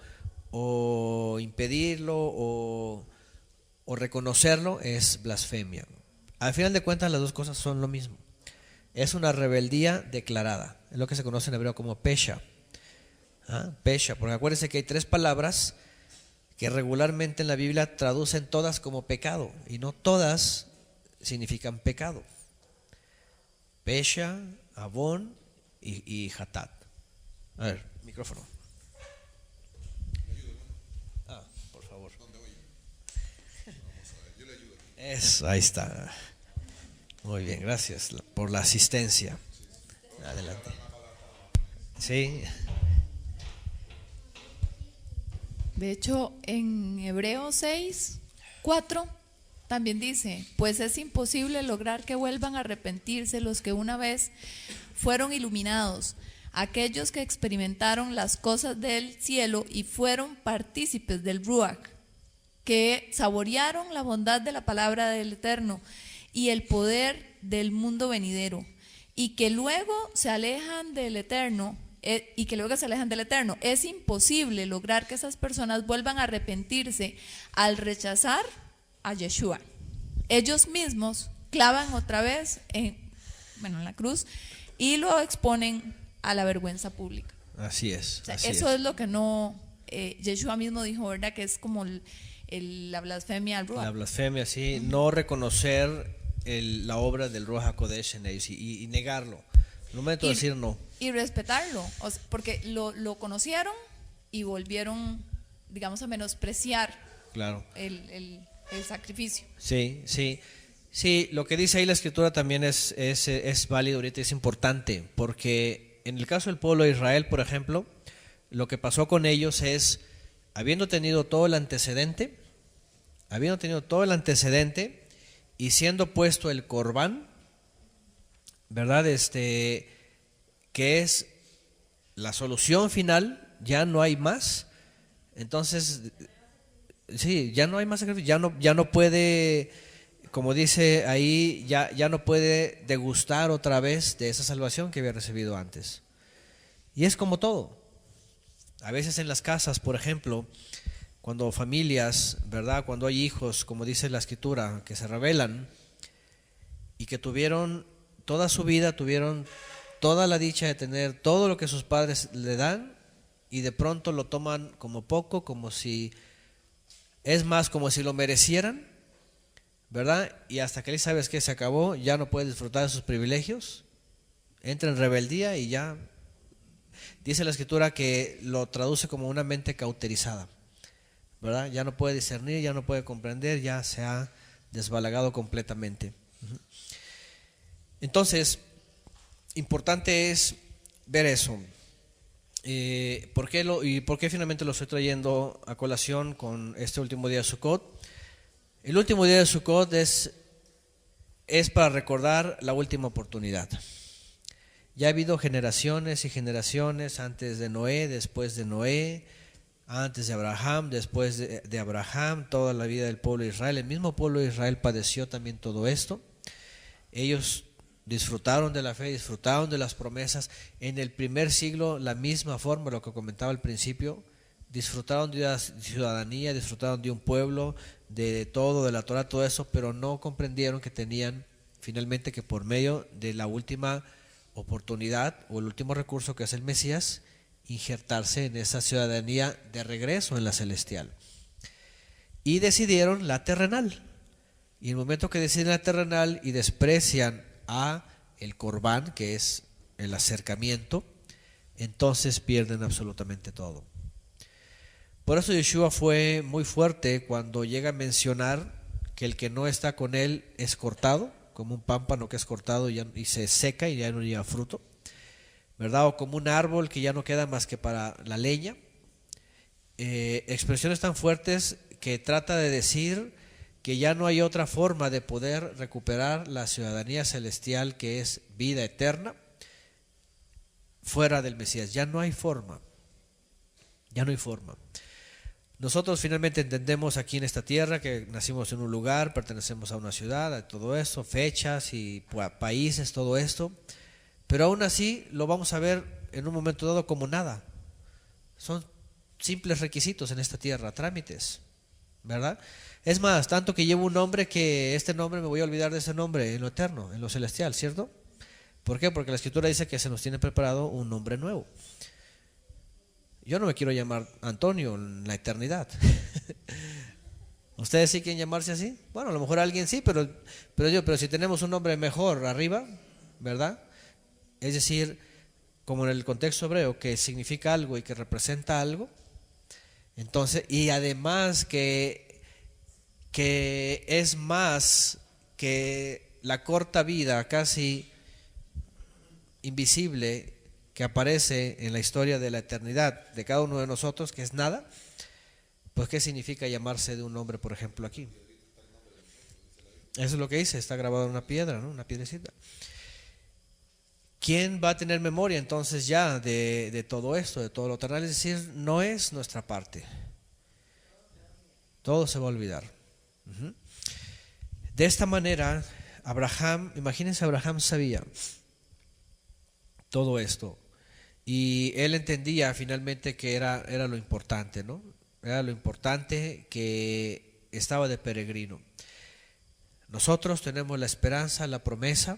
impedirlo o reconocerlo es blasfemia. Al final de cuentas, las dos cosas son lo mismo. Es una rebeldía declarada. Es lo que se conoce en hebreo como pesha. Pesha, porque acuérdense que hay 3 palabras que regularmente en la Biblia traducen todas como pecado, y no todas significan pecado. Pesha, Avón y Hatat. A ver, micrófono. Por favor. Eso, ahí está. Muy bien, gracias por la asistencia. Adelante. Sí. De hecho, en Hebreos 6:4 también dice, pues es imposible lograr que vuelvan a arrepentirse los que una vez fueron iluminados, aquellos que experimentaron las cosas del cielo y fueron partícipes del Ruach, que saborearon la bondad de la palabra del Eterno y el poder del mundo venidero, y que luego se alejan del Eterno. Es imposible lograr que esas personas vuelvan a arrepentirse al rechazar a Yeshua. Ellos mismos clavan otra vez en la cruz y lo exponen a la vergüenza pública. Así es. O sea, así eso es lo que no, Yeshua mismo dijo, ¿verdad? Que es como la blasfemia al Ruach. La blasfemia, sí, no reconocer la obra del Ruach HaKodesh en ellos y negarlo. En un momento de decir no. Y respetarlo, porque lo conocieron y volvieron, digamos, a menospreciar, Claro. el sacrificio. Sí, lo que dice ahí la Escritura también es válido ahorita, es importante, porque en el caso del pueblo de Israel, por ejemplo, lo que pasó con ellos es, habiendo tenido todo el antecedente y siendo puesto el Corbán, ¿verdad? Que es la solución final, ya no hay más. Entonces, sí, ya no hay más sacrificio, ya no puede, como dice ahí, ya no puede degustar otra vez de esa salvación que había recibido antes. Y es como todo. A veces en las casas, por ejemplo, cuando familias, ¿verdad? Cuando hay hijos, como dice la Escritura, que se rebelan y que tuvieron toda su vida, tuvieron toda la dicha de tener todo lo que sus padres le dan y de pronto lo toman como poco, como si, es más, como si lo merecieran, ¿verdad? Y hasta que él sabes que se acabó, ya no puede disfrutar de sus privilegios, entra en rebeldía y ya, dice la Escritura que lo traduce como una mente cauterizada, ¿verdad? Ya no puede discernir, ya no puede comprender, ya se ha desbalagado completamente. Entonces, importante es ver eso. ¿Por qué finalmente lo estoy trayendo a colación con este último día de Sukkot? El último día de Sukkot es para recordar la última oportunidad. Ya ha habido generaciones y generaciones antes de Noé, después de Noé, antes de Abraham, después de Abraham, toda la vida del pueblo de Israel. El mismo pueblo de Israel padeció también todo esto. Ellos disfrutaron de la fe, disfrutaron de las promesas. En el primer siglo, la misma forma, lo que comentaba al principio, disfrutaron de una ciudadanía, disfrutaron de un pueblo, de todo, de la Torah, todo eso, pero no comprendieron que tenían finalmente que por medio de la última oportunidad o el último recurso que es el Mesías, injertarse en esa ciudadanía de regreso en la celestial. Y decidieron la terrenal. Y en el momento que deciden la terrenal y desprecian a el Corbán, que es el acercamiento, entonces pierden absolutamente todo. Por eso Yeshua fue muy fuerte cuando llega a mencionar que el que no está con él es cortado, como un pámpano que es cortado y se seca y ya no lleva fruto, ¿verdad? O como un árbol que ya no queda más que para la leña. Expresiones tan fuertes que trata de decir que ya no hay otra forma de poder recuperar la ciudadanía celestial, que es vida eterna, fuera del Mesías. Ya no hay forma. Ya no hay forma. Nosotros finalmente entendemos aquí en esta tierra que nacimos en un lugar, pertenecemos a una ciudad, a todo eso, fechas y países, todo esto, pero aún así lo vamos a ver en un momento dado como nada. Son simples requisitos en esta tierra, trámites, ¿verdad? Es más, tanto que llevo un nombre que este nombre me voy a olvidar de ese nombre en lo eterno, en lo celestial, ¿cierto? ¿Por qué? Porque la Escritura dice que se nos tiene preparado un nombre nuevo. Yo no me quiero llamar Antonio en la eternidad. ¿Ustedes sí quieren llamarse así? Bueno, a lo mejor alguien sí, pero si tenemos un nombre mejor arriba, ¿verdad? Es decir, como en el contexto hebreo, que significa algo y que representa algo, entonces, y además que es más que la corta vida casi invisible que aparece en la historia de la eternidad de cada uno de nosotros, que es nada, pues ¿qué significa llamarse de un nombre, por ejemplo, aquí? Eso es lo que dice, está grabado en una piedra, ¿no? Una piedrecita. ¿Quién va a tener memoria entonces ya de todo esto, de todo lo terrenal? Es decir, no es nuestra parte. Todo se va a olvidar. De esta manera, Abraham, imagínense, Abraham sabía todo esto y él entendía finalmente que era lo importante, ¿no? Era lo importante, que estaba de peregrino. Nosotros tenemos la esperanza, la promesa,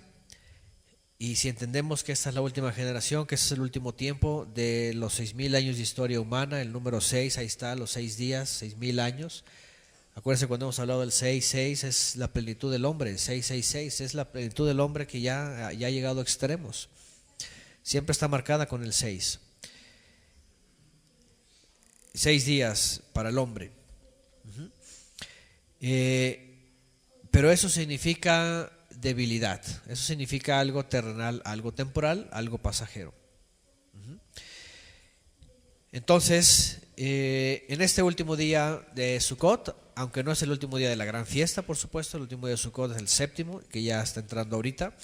y si entendemos que esta es la última generación, que este es el último tiempo de los 6,000 años de historia humana, el número 6, ahí está, los 6 días, 6,000 años. Acuérdense cuando hemos hablado del 6,6 es la plenitud del hombre, 666 es la plenitud del hombre que ya ha llegado a extremos. Siempre está marcada con el 6. 6 días para el hombre. Pero eso significa debilidad, eso significa algo terrenal, algo temporal, algo pasajero. Entonces, en este último día de Sukkot, aunque no es el último día de la gran fiesta, por supuesto, el último día de Sukkot es el séptimo, que ya está entrando ahorita,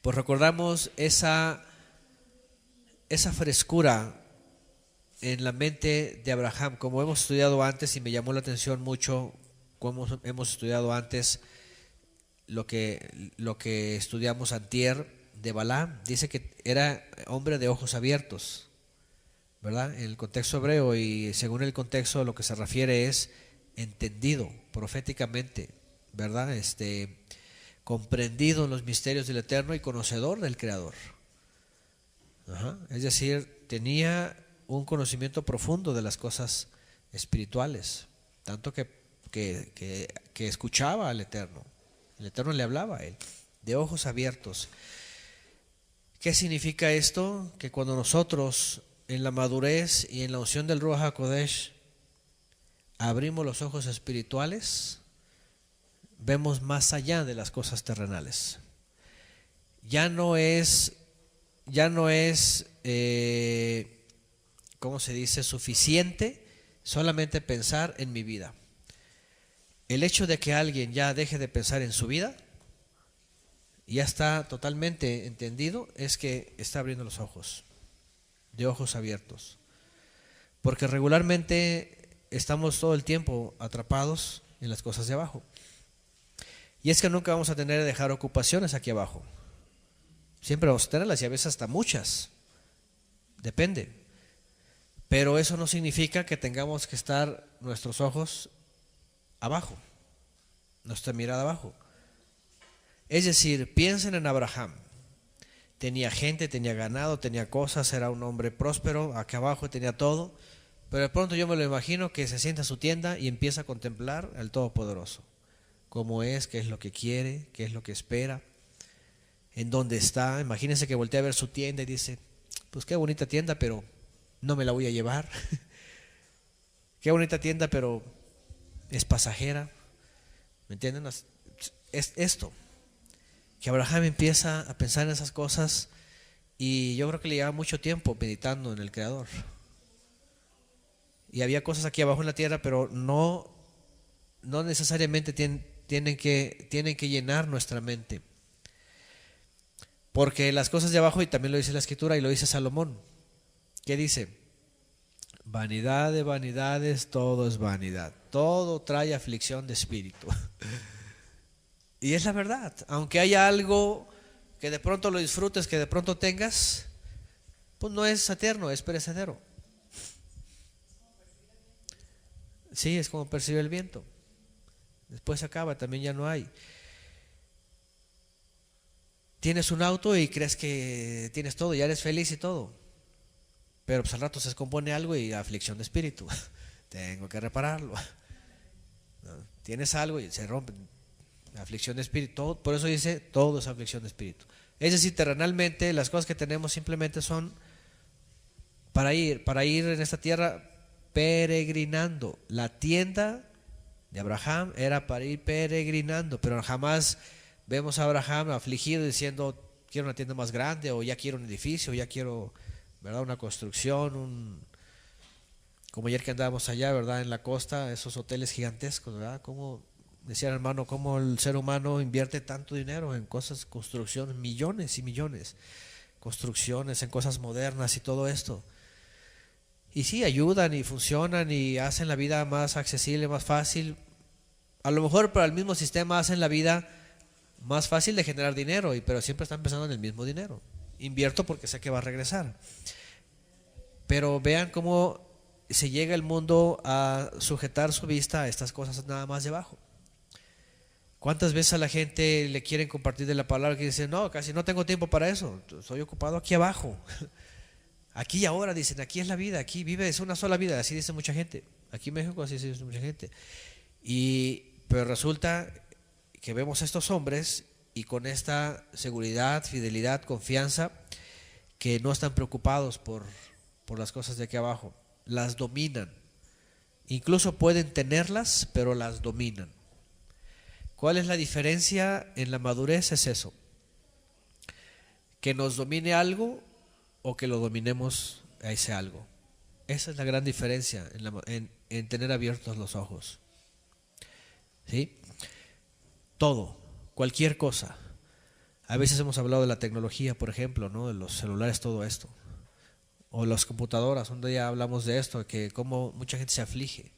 pues recordamos esa frescura en la mente de Abraham, como hemos estudiado antes, y me llamó la atención mucho como hemos estudiado antes lo que estudiamos antier de Balaam. Dice que era hombre de ojos abiertos, ¿verdad? En el contexto hebreo, y según el contexto lo que se refiere es entendido proféticamente, ¿verdad? Comprendido en los misterios del Eterno y conocedor del Creador. Ajá. Es decir, tenía un conocimiento profundo de las cosas espirituales, tanto que escuchaba al Eterno. El Eterno le hablaba a él, de ojos abiertos. ¿Qué significa esto? Que cuando nosotros en la madurez y en la unción del Ruach HaKodesh abrimos los ojos espirituales, vemos más allá de las cosas terrenales. Ya no es ¿cómo se dice? Suficiente solamente pensar en mi vida. El hecho de que alguien ya deje de pensar en su vida, ya está totalmente entendido, es que está abriendo los ojos, de ojos abiertos. Porque regularmente estamos todo el tiempo atrapados en las cosas de abajo. Y es que nunca vamos a tener que dejar ocupaciones aquí abajo. Siempre vamos a tenerlas, y a veces hasta muchas. Depende. Pero eso no significa que tengamos que estar nuestros ojos abajo, nuestra mirada abajo. Es decir, piensen en Abraham. Tenía gente, tenía ganado, tenía cosas, era un hombre próspero, acá abajo tenía todo. Pero de pronto yo me lo imagino que se sienta en su tienda y empieza a contemplar al Todopoderoso. Cómo es, qué es lo que quiere, qué es lo que espera, en dónde está. Imagínense que voltea a ver su tienda y dice, pues qué bonita tienda, pero no me la voy a llevar. Qué bonita tienda, pero es pasajera. ¿Me entienden? Es esto, que Abraham empieza a pensar en esas cosas, y yo creo que le llevaba mucho tiempo meditando en el Creador. Y había cosas aquí abajo en la tierra, pero no necesariamente tienen que llenar nuestra mente. Porque las cosas de abajo, y también lo dice la Escritura y lo dice Salomón, ¿qué dice? Vanidad de vanidades, todo es vanidad. Todo trae aflicción de espíritu. Y es la verdad. Aunque haya algo que de pronto lo disfrutes, que de pronto tengas, pues no es eterno, es perecedero. Sí, es como percibe el viento. Después se acaba, también ya no hay. Tienes un auto y crees que tienes todo, ya eres feliz y todo. Pero pues al rato se descompone algo y aflicción de espíritu. Tengo que repararlo. ¿No? Tienes algo y se rompe. Aflicción de espíritu. Todo, por eso dice, todo es aflicción de espíritu. Es decir, terrenalmente las cosas que tenemos simplemente son para ir en esta tierra peregrinando. La tienda de Abraham era para ir peregrinando, pero jamás vemos a Abraham afligido diciendo, quiero una tienda más grande, o ya quiero un edificio, o ya quiero, ¿verdad?, una construcción, como ayer que andábamos allá, ¿verdad?, en la costa, esos hoteles gigantescos, ¿verdad? Como decía el hermano, cómo el ser humano invierte tanto dinero en cosas, construcción, millones y millones, construcciones, en cosas modernas y todo esto. Y sí, ayudan y funcionan y hacen la vida más accesible, más fácil. A lo mejor para el mismo sistema hacen la vida más fácil de generar dinero, pero siempre están pensando en el mismo dinero. Invierto porque sé que va a regresar. Pero vean cómo se llega el mundo a sujetar su vista a estas cosas nada más debajo. ¿Cuántas veces a la gente le quieren compartir de la palabra que dicen, no, casi no tengo tiempo para eso, estoy ocupado aquí abajo? Aquí y ahora, dicen, aquí es la vida, aquí vive, es una sola vida, así dice mucha gente. Aquí en México así dice mucha gente. Pero resulta que vemos a estos hombres y con esta seguridad, fidelidad, confianza, que no están preocupados por las cosas de aquí abajo, las dominan. Incluso pueden tenerlas, pero las dominan. ¿Cuál es la diferencia en la madurez? Es eso, que nos domine algo o que lo dominemos a ese algo. Esa es la gran diferencia en tener abiertos los ojos. ¿Sí? Todo, cualquier cosa. A veces hemos hablado de la tecnología, por ejemplo, ¿no?, de los celulares, todo esto, o las computadoras. Un día hablamos de esto, que cómo mucha gente se aflige.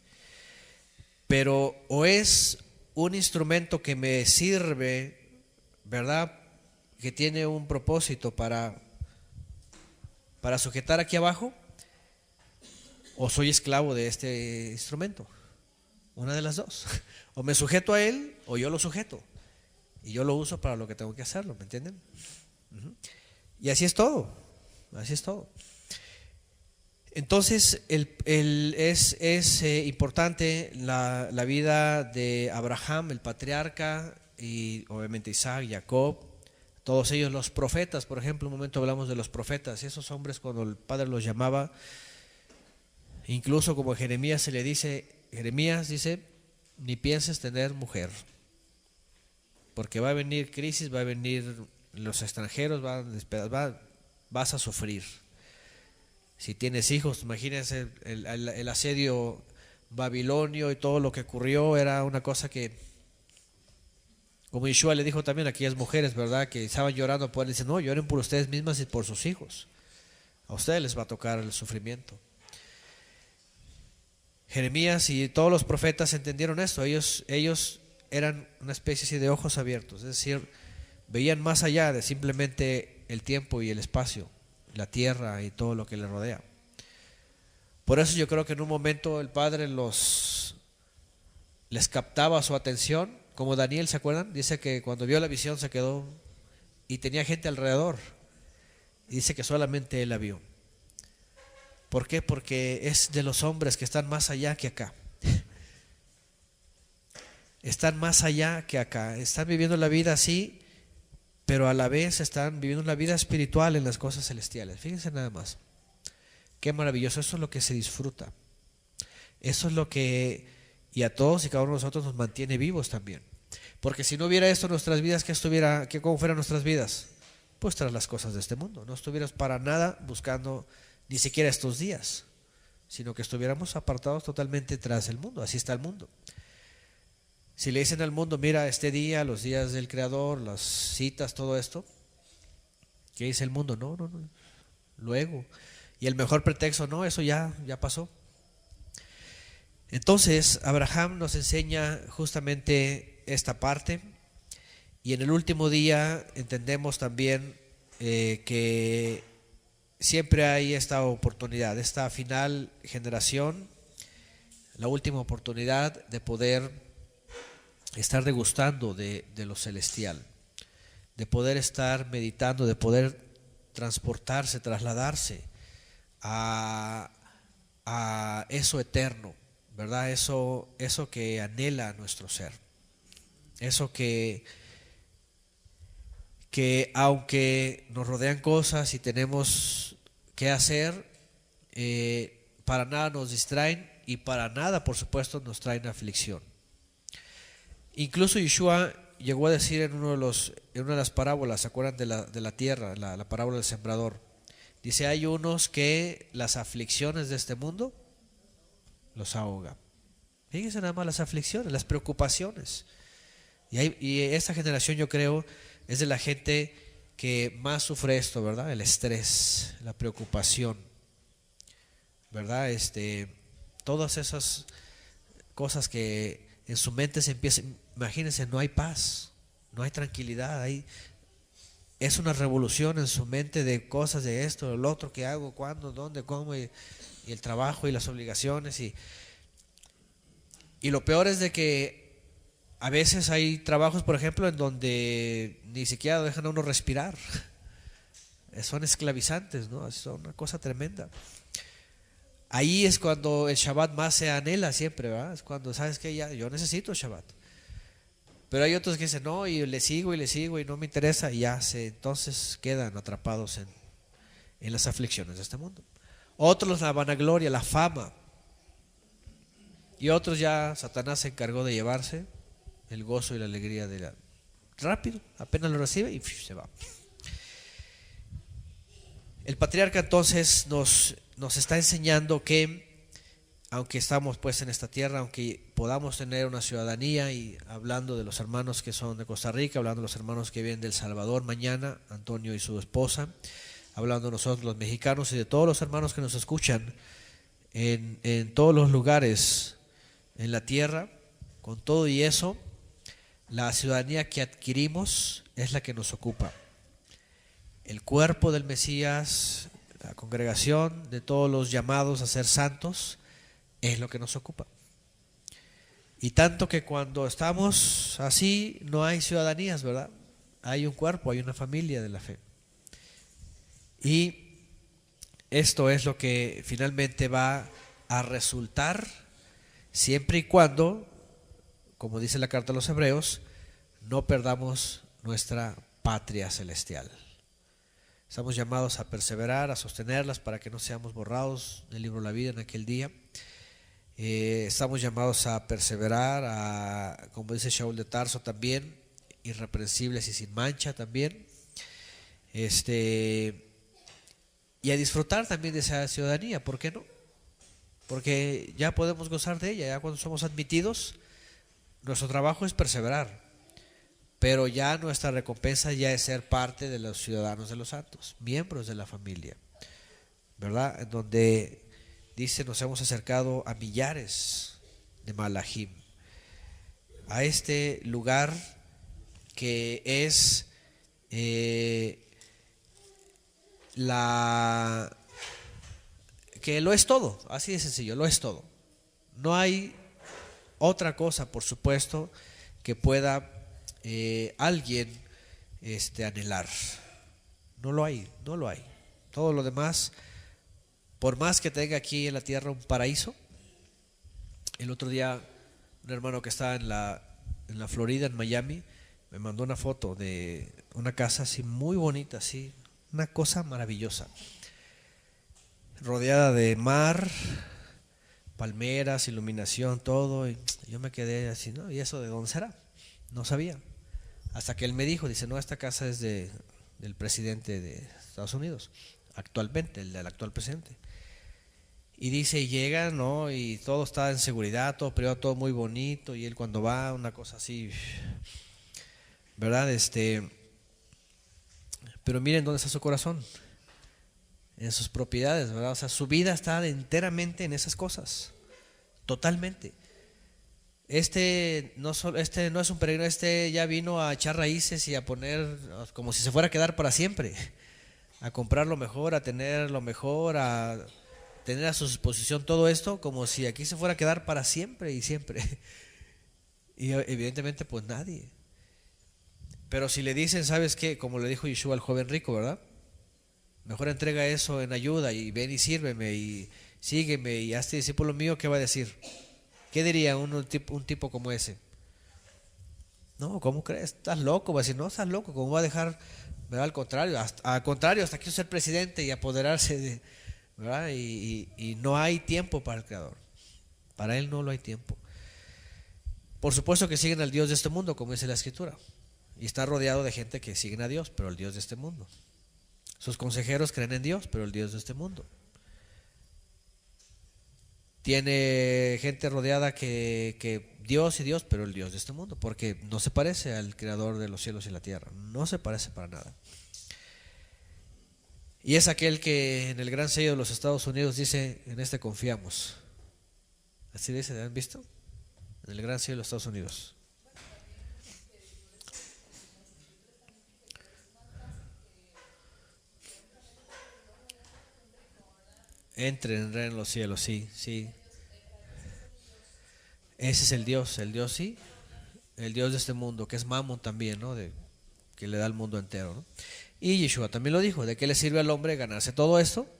Pero o es un instrumento que me sirve, ¿verdad?, que tiene un propósito para sujetar aquí abajo, o soy esclavo de este instrumento. Una de las dos. O me sujeto a él o yo lo sujeto. Y yo lo uso para lo que tengo que hacerlo, ¿me entienden? Y así es todo. Así es todo. Entonces es importante la vida de Abraham, el patriarca, y obviamente Isaac, Jacob, todos ellos los profetas. Por ejemplo, un momento hablamos de los profetas. Esos hombres, cuando el Padre los llamaba, incluso como a Jeremías se le dice, Jeremías dice, ni pienses tener mujer, porque va a venir crisis, va a venir los extranjeros, vas a sufrir. Si tienes hijos, imagínense el asedio babilonio y todo lo que ocurrió, era una cosa que, como Yeshua le dijo también a aquellas mujeres, ¿verdad?, que estaban llorando por él, dice, no, lloren por ustedes mismas y por sus hijos, a ustedes les va a tocar el sufrimiento. Jeremías y todos los profetas entendieron esto. Ellos eran una especie así de ojos abiertos, es decir, veían más allá de simplemente el tiempo y el espacio, la tierra y todo lo que les rodea. Por eso yo creo que en un momento el Padre les captaba su atención, como Daniel, ¿se acuerdan? Dice que cuando vio la visión se quedó y tenía gente alrededor, y dice que solamente él la vio. ¿Por qué? Porque es de los hombres que están más allá que acá. Están más allá que acá. Están viviendo la vida así, pero a la vez están viviendo la vida espiritual en las cosas celestiales. Fíjense nada más. Qué maravilloso. Eso es lo que se disfruta. Eso es lo que, y a todos y cada uno de nosotros nos mantiene vivos también. Porque si no hubiera esto en nuestras vidas, ¿cómo fueran nuestras vidas? Pues tras las cosas de este mundo. No estuviéramos para nada buscando ni siquiera estos días, sino que estuviéramos apartados totalmente tras el mundo. Así está el mundo. Si le dicen al mundo, mira, este día, los días del Creador, las citas, todo esto, ¿qué dice el mundo? No, luego. Y el mejor pretexto, no, eso ya pasó. Entonces Abraham nos enseña justamente esta parte, y en el último día entendemos también que siempre hay esta oportunidad, esta final generación, la última oportunidad de poder estar degustando de lo celestial, de poder estar meditando, de poder transportarse, trasladarse a eso eterno, ¿verdad? Eso que anhela nuestro ser, eso que aunque nos rodean cosas y tenemos que hacer, para nada nos distraen y para nada, por supuesto, nos traen aflicción. Incluso Yeshua llegó a decir en una de las parábolas, ¿se acuerdan de la tierra, la parábola del sembrador? Dice, hay unos que las aflicciones de este mundo los ahoga. Fíjense nada más las aflicciones, las preocupaciones. Y esta generación, yo creo, es de la gente que más sufre esto, ¿verdad? El estrés, la preocupación, ¿verdad? Todas esas cosas que en su mente se empiezan. Imagínense, no hay paz, no hay tranquilidad, es una revolución en su mente de cosas de esto, del otro, qué hago, cuándo, dónde, cómo, y el trabajo y las obligaciones. Y lo peor es de que a veces hay trabajos, por ejemplo, en donde ni siquiera dejan a uno respirar. Son esclavizantes, ¿no? Es una cosa tremenda. Ahí es cuando el Shabbat más se anhela siempre, ¿verdad? Es cuando, ¿sabes qué? Yo necesito el Shabbat. Pero hay otros que dicen, no, y le sigo y no me interesa, y entonces quedan atrapados en las aflicciones de este mundo. Otros la vanagloria, la fama. Y otros ya Satanás se encargó de llevarse el gozo y la alegría rápido, apenas lo recibe y se va. El patriarca entonces nos está enseñando que aunque estamos pues en esta tierra, aunque podamos tener una ciudadanía, y hablando de los hermanos que son de Costa Rica, hablando de los hermanos que vienen de El Salvador mañana, Antonio y su esposa, hablando de nosotros los mexicanos y de todos los hermanos que nos escuchan en todos los lugares en la tierra, con todo y eso, la ciudadanía que adquirimos es la que nos ocupa. El cuerpo del Mesías, la congregación de todos los llamados a ser santos, es lo que nos ocupa. Y tanto que cuando estamos así no hay ciudadanías, ¿verdad? Hay un cuerpo, hay una familia de la fe. Y esto es lo que finalmente va a resultar siempre y cuando, como dice la carta a los Hebreos, no perdamos nuestra patria celestial. Estamos llamados a perseverar, a sostenerlas para que no seamos borrados del libro de la vida en aquel día. Estamos llamados a perseverar, a, como dice Shaul de Tarso también, irreprensibles y sin mancha también, y a disfrutar también de esa ciudadanía, ¿por qué no? Porque ya podemos gozar de ella, ya cuando somos admitidos, nuestro trabajo es perseverar, pero ya nuestra recompensa ya es ser parte de los ciudadanos de los santos, miembros de la familia, ¿verdad? En donde dice, nos hemos acercado a millares de Malahim, a este lugar que es que lo es todo, así de sencillo, lo es todo. No hay otra cosa, por supuesto, que pueda alguien anhelar. No lo hay, no lo hay. Todo lo demás, por más que tenga aquí en la tierra un paraíso. El otro día un hermano que estaba en la Florida, en Miami, me mandó una foto de una casa así muy bonita, así, una cosa maravillosa, rodeada de mar, palmeras, iluminación, todo, y yo me quedé así, ¿no? ¿Y eso de dónde será? No sabía, hasta que él me dijo, dice, no, esta casa es del presidente de Estados Unidos, actualmente, el del actual presidente. Y dice, y llega, ¿no? Y todo está en seguridad, todo privado, todo muy bonito, y él cuando va, una cosa así, ¿verdad? Pero miren dónde está su corazón, en sus propiedades, ¿verdad? O sea, su vida está enteramente en esas cosas, totalmente. No es un peregrino, ya vino a echar raíces y a poner, como si se fuera a quedar para siempre, a comprar lo mejor, a tener lo mejor, a tener a su disposición todo esto, como si aquí se fuera a quedar para siempre y siempre. Y evidentemente pues nadie. Pero si le dicen, ¿sabes qué? Como le dijo Yeshua al joven rico, ¿verdad? Mejor entrega eso en ayuda y ven y sírveme y sígueme y hazte discípulo mío, ¿qué va a decir? ¿Qué diría un tipo como ese? No, ¿cómo crees? ¿Estás loco? Va a decir, no, estás loco, ¿cómo va a dejar? ¿Verdad? Al contrario, hasta quiso ser presidente y apoderarse de, ¿verdad? Y no hay tiempo para el Creador. Para él no lo hay tiempo. Por supuesto que siguen al Dios de este mundo, como dice la Escritura. Y está rodeado de gente que siguen a Dios, pero el Dios de este mundo. Sus consejeros creen en Dios, pero el Dios de este mundo. Tiene gente rodeada que Dios y Dios, pero el Dios de este mundo, porque no se parece al Creador de los cielos y la tierra, no se parece para nada. Y es aquel que en el gran sello de los Estados Unidos dice, en este confiamos. Así dice, ¿han visto? En el gran sello de los Estados Unidos. Entren en los cielos, sí, sí. Ese es el Dios sí, el Dios de este mundo, que es Mamón también, ¿no? Que le da al mundo entero, ¿no? Y Yeshua también lo dijo, ¿de qué le sirve al hombre ganarse todo esto?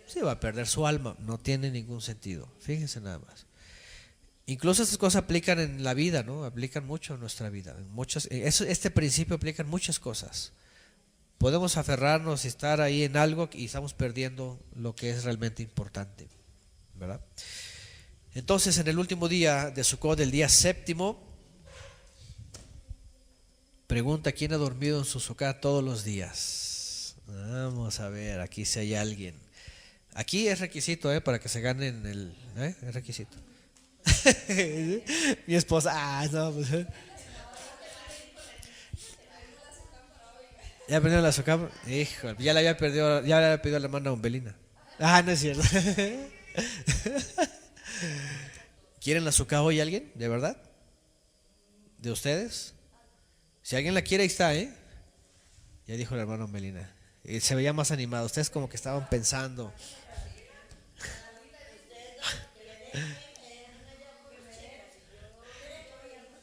Sí, va a perder su alma, no tiene ningún sentido, fíjense nada más. Incluso estas cosas aplican en la vida, ¿no? Aplican mucho en nuestra vida, este principio aplica en muchas cosas. Podemos aferrarnos y estar ahí en algo y estamos perdiendo lo que es realmente importante, ¿verdad? Entonces, en el último día de Sukkot, el día séptimo, pregunta, ¿quién ha dormido en su Sukkot todos los días? Vamos a ver, aquí si hay alguien. Aquí es requisito, para que se ganen es requisito. Mi esposa, no, pues. ¿Ya aprendió la Sukkot? Híjole, ya le había pedido a la hermana Umbelina. No es cierto. ¿Quieren la Sukkot hoy alguien? ¿De verdad? ¿De ustedes? Si alguien la quiere, ahí está, Ya dijo la hermana Umbelina. Se veía más animado. Ustedes como que estaban pensando.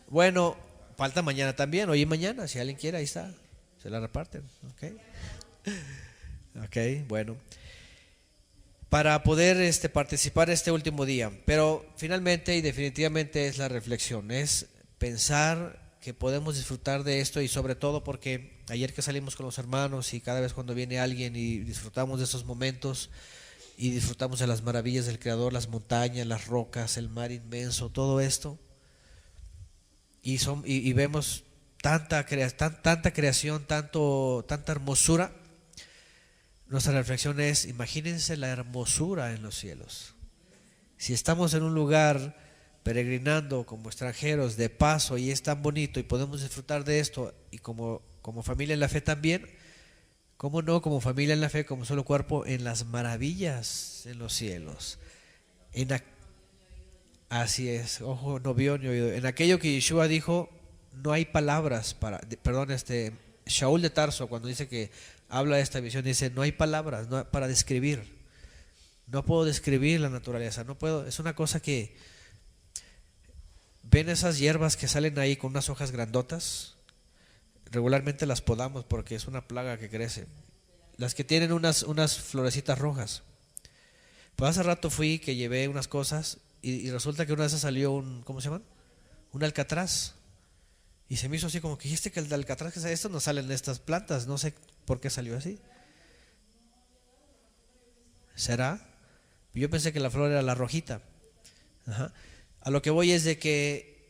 Bueno, falta mañana también, hoy y mañana, si alguien quiere, ahí está, se la reparten, ok, bueno, para poder participar este último día, pero finalmente y definitivamente es la reflexión, es pensar que podemos disfrutar de esto y sobre todo porque ayer que salimos con los hermanos y cada vez cuando viene alguien y disfrutamos de esos momentos y disfrutamos de las maravillas del Creador, las montañas, las rocas, el mar inmenso, todo esto. Y vemos tanta creación, tanta hermosura. Nuestra reflexión es, imagínense la hermosura en los cielos. Si estamos en un lugar peregrinando como extranjeros de paso y es tan bonito y podemos disfrutar de esto y como familia en la fe también, ¿cómo no como familia en la fe, como solo cuerpo, en las maravillas en los cielos? Así es, ojo no vio ni oído. En aquello que Yeshua dijo, no hay palabras Shaul de Tarso, cuando dice que habla de esta visión, dice, no hay palabras para describir. No puedo describir la naturaleza, no puedo. Es una cosa que ven esas hierbas que salen ahí con unas hojas grandotas. Regularmente las podamos porque es una plaga que crece. Las que tienen unas florecitas rojas. Pues hace rato fui que llevé unas cosas y resulta que una de esas salió ¿cómo se llaman? Un alcatraz. Y se me hizo así como que dijiste que el de alcatraz, que esto no salen de estas plantas, no sé por qué salió así. ¿Será? Yo pensé que la flor era la rojita. Ajá. A lo que voy es de que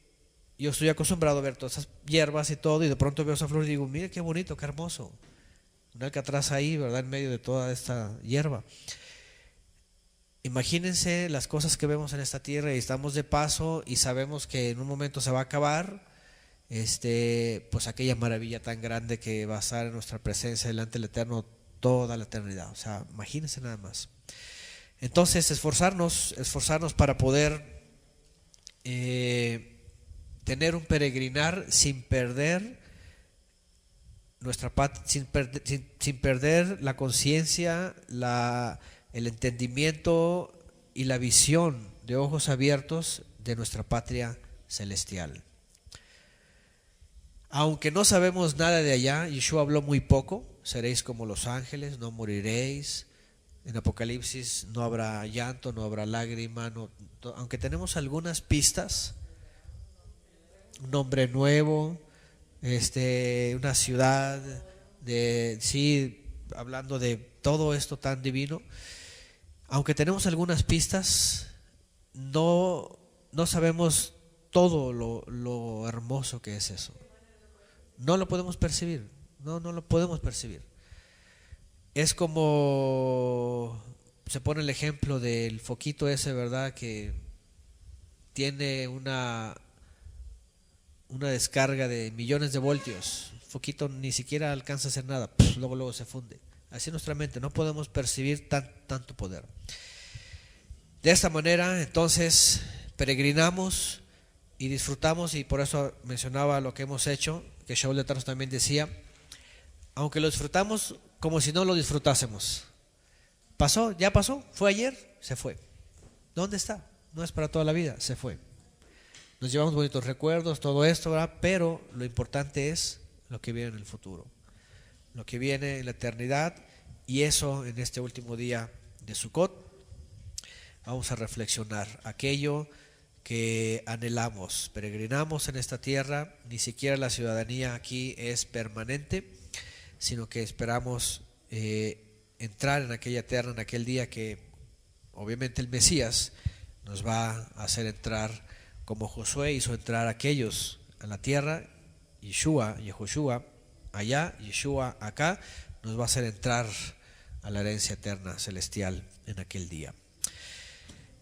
yo estoy acostumbrado a ver todas esas hierbas y todo, y de pronto veo esa flor y digo, mire qué bonito, qué hermoso. Un alcatraz ahí, ¿verdad? En medio de toda esta hierba. Imagínense las cosas que vemos en esta tierra y estamos de paso y sabemos que en un momento se va a acabar, pues aquella maravilla tan grande que va a estar en nuestra presencia delante del Eterno toda la eternidad. O sea, imagínense nada más. Entonces, esforzarnos para poder tener un peregrinar sin perder sin perder la conciencia, el entendimiento y la visión de ojos abiertos de nuestra patria celestial. Aunque no sabemos nada de allá, Yeshua habló muy poco, seréis como los ángeles, no moriréis. En Apocalipsis no habrá llanto, no habrá lágrima, aunque tenemos algunas pistas, un nombre nuevo, una ciudad, hablando de todo esto tan divino. Aunque tenemos algunas pistas, no sabemos todo lo hermoso que es eso. No lo podemos percibir, no lo podemos percibir. Es como se pone el ejemplo del foquito ese, ¿verdad? Que tiene una descarga de millones de voltios. El foquito ni siquiera alcanza a hacer nada, luego se funde. Así nuestra mente, no podemos percibir tanto poder. De esta manera, entonces, peregrinamos y disfrutamos, y por eso mencionaba lo que hemos hecho, que Shaul de Tarso también decía, aunque lo disfrutamos como si no lo disfrutásemos. Ya pasó, fue ayer, se fue. ¿Dónde está? No es para toda la vida, se fue. Nos llevamos bonitos recuerdos, todo esto, ¿verdad? Pero lo importante es lo que viene en el futuro, lo que viene en la eternidad, y eso en este último día de Sukkot vamos a reflexionar aquello que anhelamos. Peregrinamos en esta tierra, ni siquiera la ciudadanía aquí es permanente, sino que esperamos entrar en aquella tierra, en aquel día que obviamente el Mesías nos va a hacer entrar, como Josué hizo entrar a aquellos a la tierra. Yehoshua allá, Yeshua acá, nos va a hacer entrar a la herencia eterna celestial en aquel día.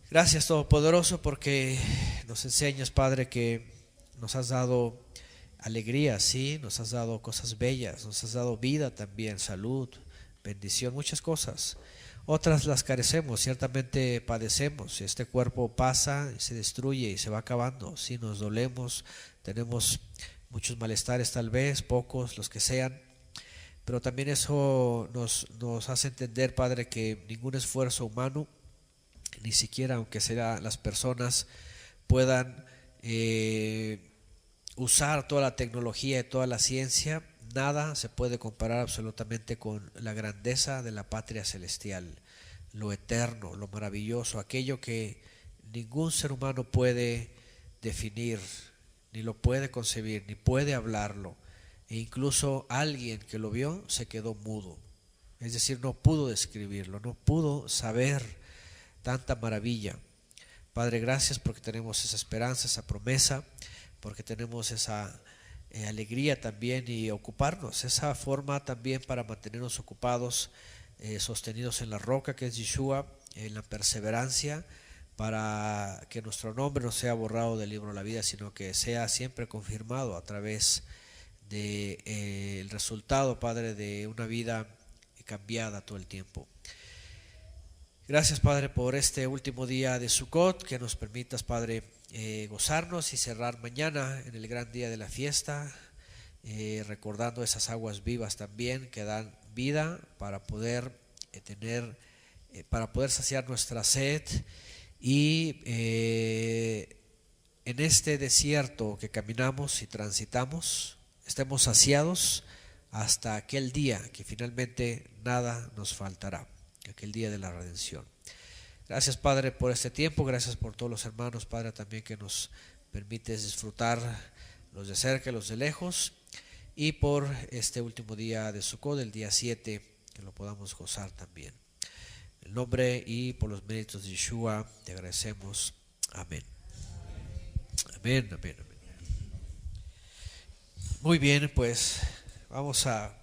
Gracias Todopoderoso, porque nos enseñas, Padre, que nos has dado alegría, sí, nos has dado cosas bellas, nos has dado vida también, salud, bendición, muchas cosas. Otras las carecemos, ciertamente padecemos. Este cuerpo pasa, se destruye y se va acabando. Sí, nos dolemos, tenemos muchos malestares tal vez, pocos, los que sean, pero también eso nos hace entender, Padre, que ningún esfuerzo humano, ni siquiera aunque sea las personas, puedan usar toda la tecnología y toda la ciencia. Nada se puede comparar absolutamente con la grandeza de la patria celestial, lo eterno, lo maravilloso, aquello que ningún ser humano puede definir, ni lo puede concebir, ni puede hablarlo. E incluso alguien que lo vio se quedó mudo, es decir, no pudo describirlo, no pudo saber tanta maravilla. Padre, gracias porque tenemos esa esperanza, esa promesa, porque tenemos esa alegría también y ocuparnos, esa forma también para mantenernos ocupados, sostenidos en la roca que es Yeshua, en la perseverancia, para que nuestro nombre no sea borrado del libro de la vida, sino que sea siempre confirmado a través de el resultado, Padre, de una vida cambiada todo el tiempo. Gracias, Padre, por este último día de Sukkot, que nos permitas, Padre, gozarnos y cerrar mañana en el gran día de la fiesta, recordando esas aguas vivas también que dan vida para poder para poder saciar nuestra sed y en este desierto que caminamos y transitamos, estemos saciados hasta aquel día que finalmente nada nos faltará, aquel día de la redención. Gracias, Padre, por este tiempo, gracias por todos los hermanos, Padre, también que nos permites disfrutar los de cerca y los de lejos, y por este último día de Sukkot, el día 7, que lo podamos gozar también. En el nombre y por los méritos de Yeshua te agradecemos. Amén. Amén, amén, amén. Muy bien, pues vamos a